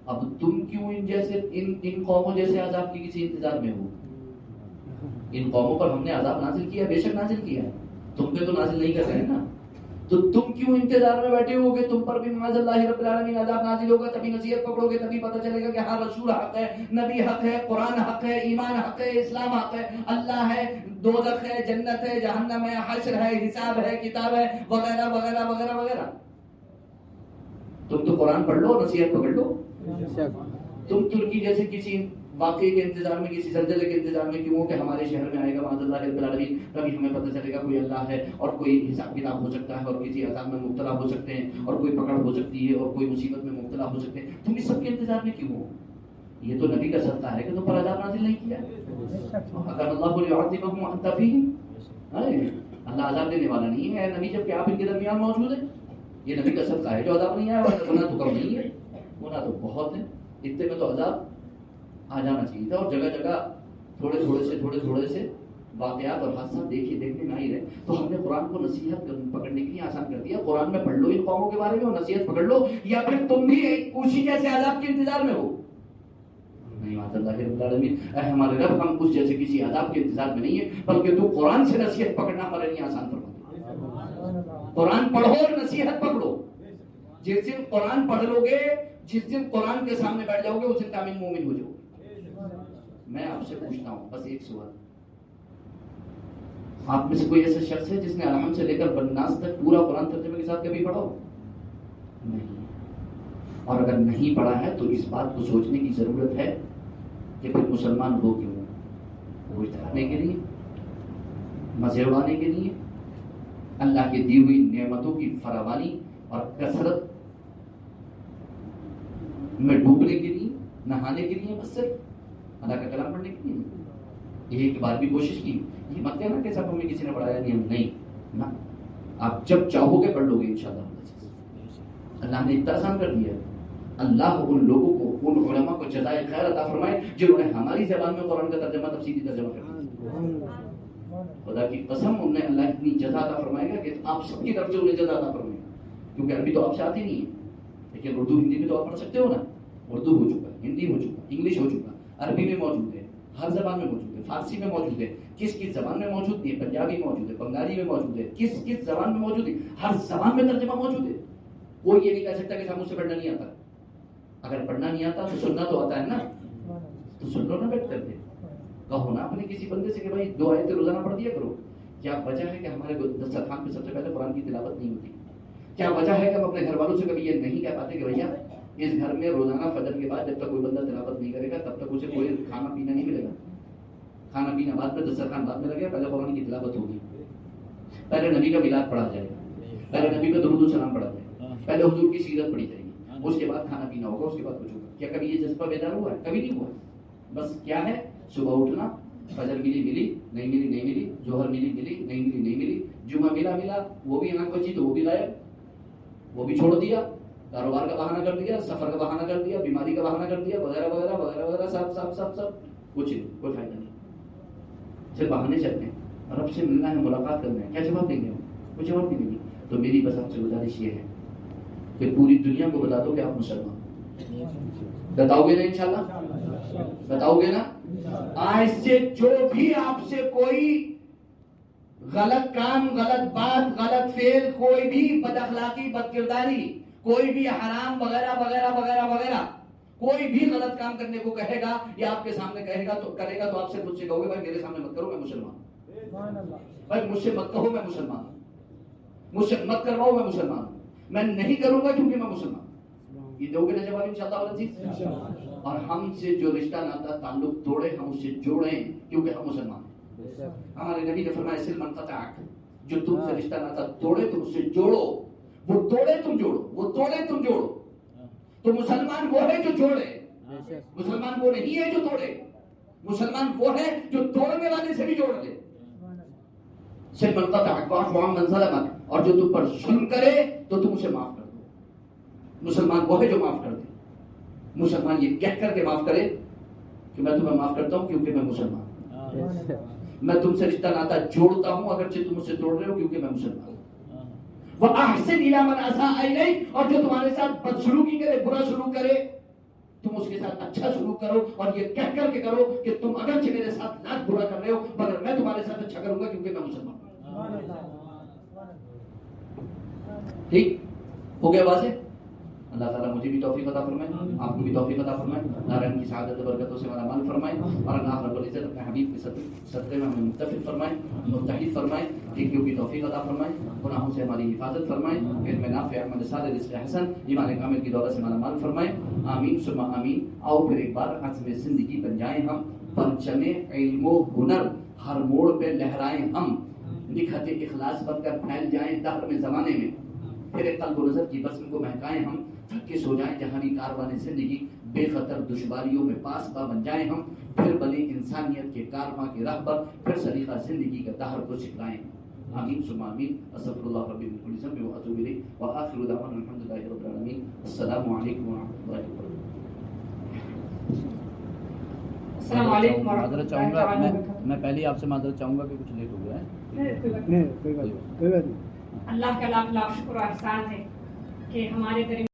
اب تم کیوں ان قوموں جیسے عذاب کی کسی انتظار میں ہو؟ ان قوموں پر ہم نے عذاب نازل کیا، بے شک نازل کیا ہے، تم پہ تو نازل نہیں کر رہے ہیں نا، تو تم کیوں انتظار میں بیٹھے ہوگے؟ تم پر بھی معاذ اللہ رب العالمین عذاب نازل ہوگا، تبھی نصیحت پکڑو گے، تبھی پتہ چلے گا کہ ہاں رسول حق ہے، نبی حق ہے، قرآن حق ہے، ایمان حق ہے، اسلام حق ہے، اللہ ہے، دوزخ ہے، جنت ہے، جہنم ہے، حشر ہے، حساب ہے، کتاب ہے، وغیرہ وغیرہ وغیرہ وغیرہ۔ تم تو قرآن پڑھ لو، نصیحت پکڑ لو۔ تم ترکی جیسے کسی واقعے کے انتظار میں، کسی زلزلے کے انتظار میں کیوں ہو کہ ہمارے شہر میں آئے گا معاذ اللہ رب العالمین، تبھی ہمیں پتہ چلے گا کوئی اللہ ہے، اور کوئی حساب کتاب ہو سکتا ہے، اور کسی عذاب میں مبتلا ہو سکتے ہیں، اور کوئی پکڑ ہو سکتی ہے، اور کوئی مصیبت میں مبتلا ہو سکتے ہیں، تم اس سب کے انتظار میں کیوں ہو؟ یہ تو نبی کا صدقہ ہے کہ تم پر عذاب نازل نہیں کیا۔ اگر اللہ ليعذبهم وانت فيهم، اللہ عذاب دینے والا نہیں ہے نبی جب کہ آپ ان کے درمیان موجود ہیں، یہ نبی کا صدقہ ہے جو عذاب نہیں آیا، ورنہ تو کم نہیں ہے، گناہ تو بہت ہے، اتنے میں تو عذاب آ جانا چاہیے تھا۔ اور جگہ جگہ تھوڑے تھوڑے سے واقعات اور حادثات دیکھنے میں آئی رہے، تو ہم نے قرآن کو نصیحت پکڑنے کے لیے آسان کر دیا۔ قرآن میں پڑھ لو ان قوموں کے بارے میں اور نصیحت پکڑ لو، یا پھر تم بھی اسی جیسے عذاب کے انتظار میں ہو۔ نہیں معاذ اللہ رب العالمین، اے ہمارے رب، ہم اس جیسے کسی عذاب کے انتظار میں نہیں ہے، بلکہ تو قرآن سے نصیحت پکڑنا ہمارے لیے آسان فرما۔ قرآن پڑھو اور نصیحت پکڑو۔ جس دن قرآن پڑھ لو گے، جس دن قرآن کے سامنے بیٹھ جاؤ گے، اس دن کامل مومن ہو جاؤ گے۔ میں آپ سے پوچھتا ہوں بس ایک سوال، آپ میں سے کوئی ایسا شخص ہے جس نے الحمد سے لے کر بالناس تک پورا قرآن ترجمے کے ساتھ کبھی پڑھا ہو؟ نہیں۔ اور اگر نہیں پڑھا ہے تو اس بات کو سوچنے کی ضرورت ہے کہ پھر مسلمان ہو کیوں؟ گوشت کھانے کے لیے، مزے اڑانے کے لیے، اللہ کی دی ہوئی نعمتوں کی فراوانی اور کثرت میں ڈوبنے کے لیے، نہانے کے لیے، بس صرف اللہ کا کلام پڑھنے کے لیے؟ ایک بار بھی کوشش کی؟ یہ مت کہنا کہ سب ہمیں کسی نے پڑھایا نہیں، ہم نہیں نا، آپ جب چاہو گے پڑھ لو گے انشاءاللہ۔ اللہ نے اتنا آسان کر دیا ہے۔ اللہ ان لوگوں کو، ان علماء کو جزائے خیر عطا فرمائے جنہوں نے ہماری زبان میں قرآن کا ترجمہ، تفسیری ترجمہ کر دیا۔ خدا کی قسم انہیں اللہ اتنی جزا عطا فرمائے گا کہ آپ سب کی طرف سے انہیں جزا عطا فرمائے گا، کیونکہ عربی تو آپ سے آتی نہیں ہے، لیکن اردو ہندی میں تو آپ پڑھ سکتے ہو نا. اردو ہو چکا، ہندی ہو چکا، انگلش ہو چکا، عربی میں موجود ہے، ہر زبان میں موجود ہے، فارسی میں موجود ہے، کس کس زبان میں موجود نہیں ہے، پنجابی موجود ہے، بنگالی میں موجود ہے، کس کس زبان میں موجود ہے، ہر زبان میں ترجمہ موجود ہے. کوئی یہ نہیں کہہ سکتا کہ صاحب مجھ سے پڑھنا نہیں آتا. اگر پڑھنا نہیں آتا تو سننا تو آتا ہے نا، تو سن لو نا بیٹھ کر کے. کہو نا اپنے کسی بندے سے کہ بھائی 2 آیتیں روزانہ پڑھ دیا کرو. کیا وجہ ہے کہ ہمارے دسترخوان پہ سب سے پہلے قرآن کی تلاوت نہیں ہوتی؟ کیا وجہ ہے کہ ہم اپنے گھر والوں سے کبھی یہ نہیں کہہ پاتے کہ بھیا اس گھر میں روزانہ فجر کے بعد جب تک کوئی بندہ تلاوت نہیں کرے گا تب تک اسے کوئی کھانا پینا نہیں ملے گا. کھانا پینا بعد میں، دسترخوان بعد میں لگے، پہلے قرآن کی تلاوت ہوگی، پہلے نبی کا میلاد پڑھا جائے گا، پہلے نبی کا درود و سلام پڑھا جائے گا، پہلے حضور کی سیرت پڑھی جائے گی، اس کے بعد کھانا پینا ہوگا، اس کے بعد کچھ ہوگا. کیا کبھی یہ جذبہ بیدار ہوا ہے؟ کبھی نہیں ہوا. بس کیا ہے، صبح اٹھنا، فجر ملی نہیں ملی نہیں ملی، ظہر ملی نہیں ملی، جمعہ ملا وہ بھی آنکھ بچی تو وہ بھی غائب، وہ بھی چھوڑ دیا، کاروبار کا بہانہ کر دیا، سفر کا بہانہ کر دیا، بیماری کا بہانہ کر دیا، وغیرہ وغیرہ وغیرہ وغیرہ، سب کچھ نہیں، کوئی فائدہ نہیں. صرف بہانے چلتے ہیں. اور رب سے ملنا ہے، ملاقات کرنا ہے، کیا جواب دیں گے ہم؟ کوئی جواب نہیں دیں گے. تو میری بس آپ سے گزارش یہ ہے کہ پوری دنیا کو بتا دو کہ آپ مسلمان. بتاؤ گے نا انشاءاللہ؟ بتاؤ گے نا؟ آج سے جو بھی آپ سے کوئی غلط کام، غلط بات، غلط فعل، کوئی بھی بد اخلاقی، بد کرداری، کوئی بھی حرام وغیرہ وغیرہ وغیرہ وغیرہ، کوئی بھی غلط کام کرنے کو کہے گا یا آپ کے سامنے کہے گا تو کرے گا تو آپ سے مجھ سے کہو گے بھائی میرے سامنے مت کرو، میں مسلمان ہوں. بھائی مجھ سے مت کہو میں مسلمان ہوں، مجھ سے مت کرواؤ میں مسلمان ہوں، میں نہیں کروں گا کیونکہ میں مسلمان ہوں. یہ دو گے نا جواب انشاءاللہ عزیز؟ اور ہم سے جو رشتہ ناتا تعلق توڑے ہم اس سے جوڑیں کیونکہ ہم مسلمان ہیں. ہمارے نبی نے فرمایا سل من قطعک، جو تم سے رشتہ ناتا توڑے تم اس سے جوڑو، وہ توڑے تم جوڑو، وہ توڑے تم جوڑو. تو مسلمان وہ ہے جو جوڑے، مسلمان وہ نہیں ہے جو توڑے. مسلمان وہ ہے جو توڑنے والے سے بھی جوڑ لے. سل من قطعک واعف عمن ظلمک، اور جو تم پر ظلم کرے تو تم اسے معاف کر دو. مسلمان وہ ہے جو معاف کر دے. مسلمان یہ کہہ کر کے معاف کرے کہ میں تمہیں معاف کرتا ہوں کیونکہ میں مسلمان ہوں. میں تم سے رشتہ ناتا جوڑتا ہوں اگرچہ تم مجھ سے توڑ رہے ہو کیونکہ میں مسلمان ہوں. وَأَحْسِنْ إِلَىٰ مَنْ أَسَاءَ إِلَيْكَ، اور جو تمہارے ساتھ بدسلوکی کرے، برا سلوک کرے، تم اس کے ساتھ اچھا سلوک کرو اور یہ کہہ کر کے کرو کہ تم اگرچہ میرے ساتھ لاکھ برا کر رہے ہو مگر میں تمہارے ساتھ اچھا کروں گا کیونکہ میں مسلمان ہوں. ٹھیک ہو گیا واضح؟ اللہ تعالیٰ مجھے بھی توفیق عطا فرمائے، آپ کو بھی توفیق عطا فرمائے، نارائن کی سعادت برکتوں سے ہمارا مال فرمائے، اور اللہ رب العزت اپنے حبیب کے صدقے میں ہمیں متفق فرمائے، متحد فرمائے، نیکیوں کی توفیق عطا فرمائے، گناہوں سے ہماری حفاظت فرمائے، علم نافع، عمل صالح، رزق حسن، ایمان کامل کی دولت سے ہمارا مال فرمائے. آمین ثم آمین. آؤ پھر ایک بار عزم زندگی بن جائیں ہم، پرچم علم و ہنر ہر موڑ پہ لہرائیں ہم، نکھت اخلاص بن کر پھیل جائیں دہر میں زمانے میں، پھر قلب و نظر کی بزم کو مہکائیں ہم، تھک کے سو جائیں جہانی کاروان زندگی، بے خطر دشواریوں میں پاس پا بن جائیں ہم، پھر بنے انسانیت کے کارواں کے راہ پر، پھر سلیقہ زندگی کا دہر کو سکھلائیں. آمین ثم آمین. استغفر اللہ ربی من کل ذنب واتوب الیہ وآخر دعوانا الحمد للہ رب العالمین. السلام علیکم ورحمۃ اللہ وبرکاتہ. السلام علیکم معذرت چاہوں گا، میں پہلے آپ سے معذرت چاہوں گا کہ کچھ لیٹ ہو گیا ہے. نہیں، کوئی بات نہیں. اللہ کا لاکھ لاکھ شکر و احسان ہے کہ ہمارے درمیان